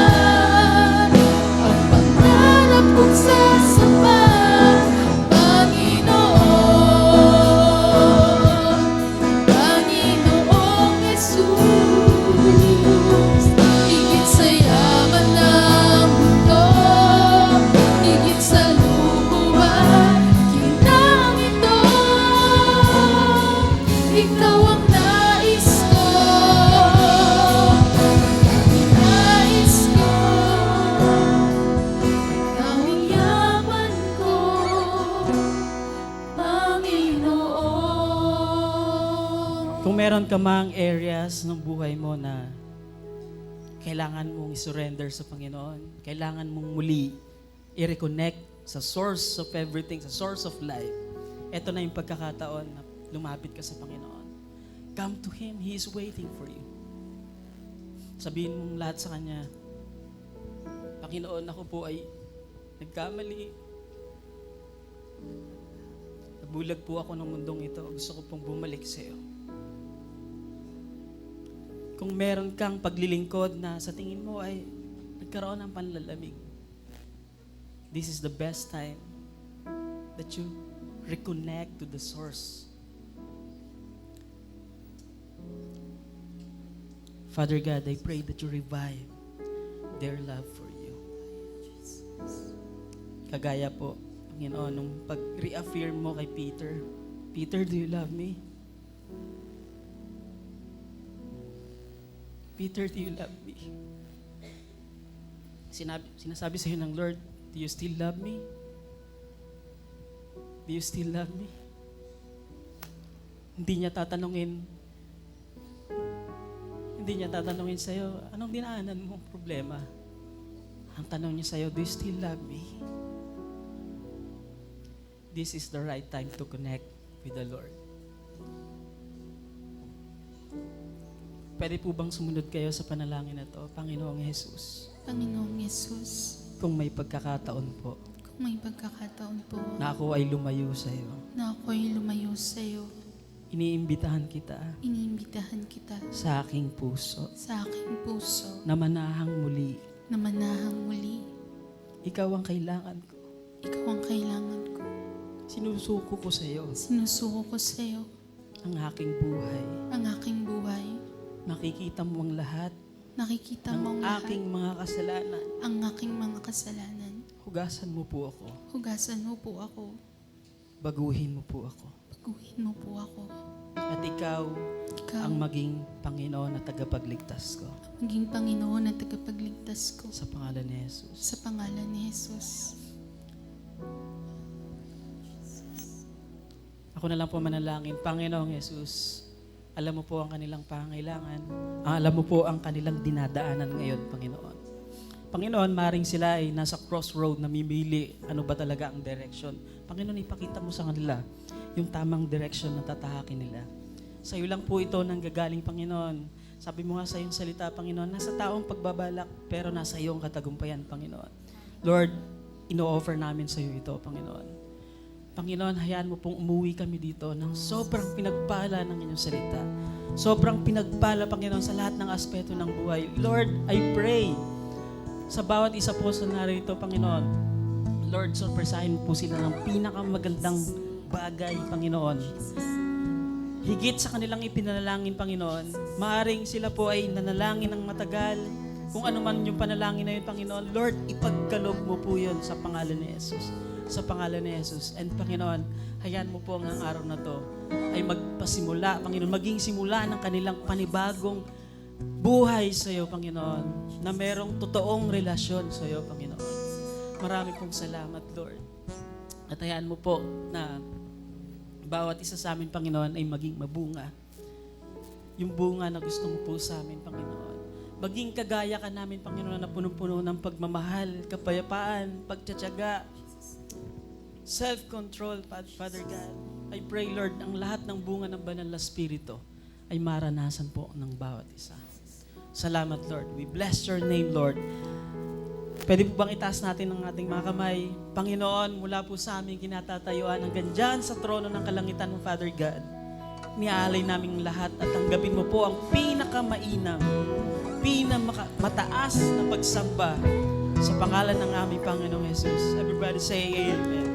ang pangarap kong sasapat, Panginoon, Panginoong Jesus. Higit sa yaman ng mundo, higit sa lubuhan, kinang ito, ikaw ang nais ko, nais ko, ikaw ang yaman ko, Panginoon. Kung meron ka mang areas ng buhay mo na kailangan mong isurrender sa Panginoon, kailangan mong muli i-reconnect sa source of everything, sa source of life, ito na yung pagkakataon na lumapit ka sa Panginoon. Come to Him, He is waiting for you. Sabihin mong lahat sa Kanya, Panginoon, ako po ay nagkamali. Nabulag po ako ng mundong ito. Gusto ko pong bumalik sa iyo. Kung meron kang paglilingkod na sa tingin mo ay nagkaroon ng panlalamig, this is the best time that you reconnect to the source. Father God, I pray that you revive their love for you. Kagaya po, Panginoon, nung pag-reaffirm mo kay Peter, Peter, do you love me? Peter, do you love me? Sinasabi sa iyo ng Lord, do you still love me? Do you still love me? Hindi niya tatanungin sa iyo, anong dinaanan mong problema? Ang tanong niya sa iyo, do you still love me? This is the right time to connect with the Lord. Pwede po bang sumunod kayo sa panalangin na to? Panginoong Jesus, Panginoong Yesus, kung may pagkakataon po kung may pagkakataon po na ako ay lumayo sa iyo, na ako'y lumayo sa iyo, iniimbitahan kita iniimbitahan kita sa aking puso sa aking puso na manahang muli. na manahang muli. Ikaw ang kailangan ko. Ikaw ang kailangan ko. Sinusuko ko sa iyo Sinusuko ko sa iyo ang aking buhay. ang aking buhay. Nakikita mo ang lahat Nakikita ng mo ang lahat aking mga kasalanan. ang aking mga kasalanan. Hugasan mo po ako. Hugasan mo po ako. Baguhin mo po ako. Baguhin mo po ako. At ikaw Ikaw ang maging Panginoon na tagapagligtas ko. maging Panginoon at tagapagligtas ko. Sa pangalan ni Jesus. Sa pangalan ni Jesus. Ako na lang po manalangin. Panginoong Jesus, alam mo po ang kanilang pangailangan. Alam mo po ang kanilang dinadaanan ngayon, Panginoon. Panginoon, maring sila ay nasa crossroad na mimili ano ba talaga ang direction. Panginoon, ipakita mo sa kanila yung tamang direction na tatahakin nila. Sa iyo lang po ito nanggagaling, Panginoon. Sabi mo nga sa iyong salita, Panginoon, nasa taong pagbabalak, pero nasa iyong katagumpayan, Panginoon. Lord, ino-offer namin sa iyo ito, Panginoon. Panginoon, hayaan mo pong umuwi kami dito ng sobrang pinagpala ng inyong salita. Sobrang pinagpala, Panginoon, sa lahat ng aspeto ng buhay. Lord, I pray sa bawat isa po sa narito, Panginoon. Lord, surpresahin po sila ng pinakamagandang bagay, Panginoon. Higit sa kanilang ipinanalangin, Panginoon, maaring sila po ay nanalangin ng matagal, Kung ano man yung panalangin na yun, Panginoon, Lord, ipagkaloob mo po yun sa pangalan ni Jesus. Sa pangalan ni Jesus. And Panginoon, hayaan mo po ang araw na to ay magpasimula, Panginoon, maging simula ng kanilang panibagong buhay sa iyo, Panginoon, na merong totoong relasyon sa iyo, Panginoon. Marami pong salamat, Lord. At hayaan mo po na bawat isa sa amin, Panginoon, ay maging mabunga. Yung bunga na gusto mo po sa amin, Panginoon. Maging kagaya ka namin, Panginoon, na punong-puno ng pagmamahal, kapayapaan, pagtsatsaga, self-control, Father God. I pray, Lord, ang lahat ng bunga ng banal na Espiritu ay maranasan po ng bawat isa. Salamat, Lord. We bless your name, Lord. Pwede po bang itaas natin ang ating mga kamay? Panginoon, mula po sa aming kinatatayuan hanggang dyan sa trono ng kalangitan mo, Father God, niaalay naming lahat at tanggapin mo po ang pinakamainam, pinakamataas na pagsamba sa pangalan ng aming Panginoong Jesus. Everybody say Amen.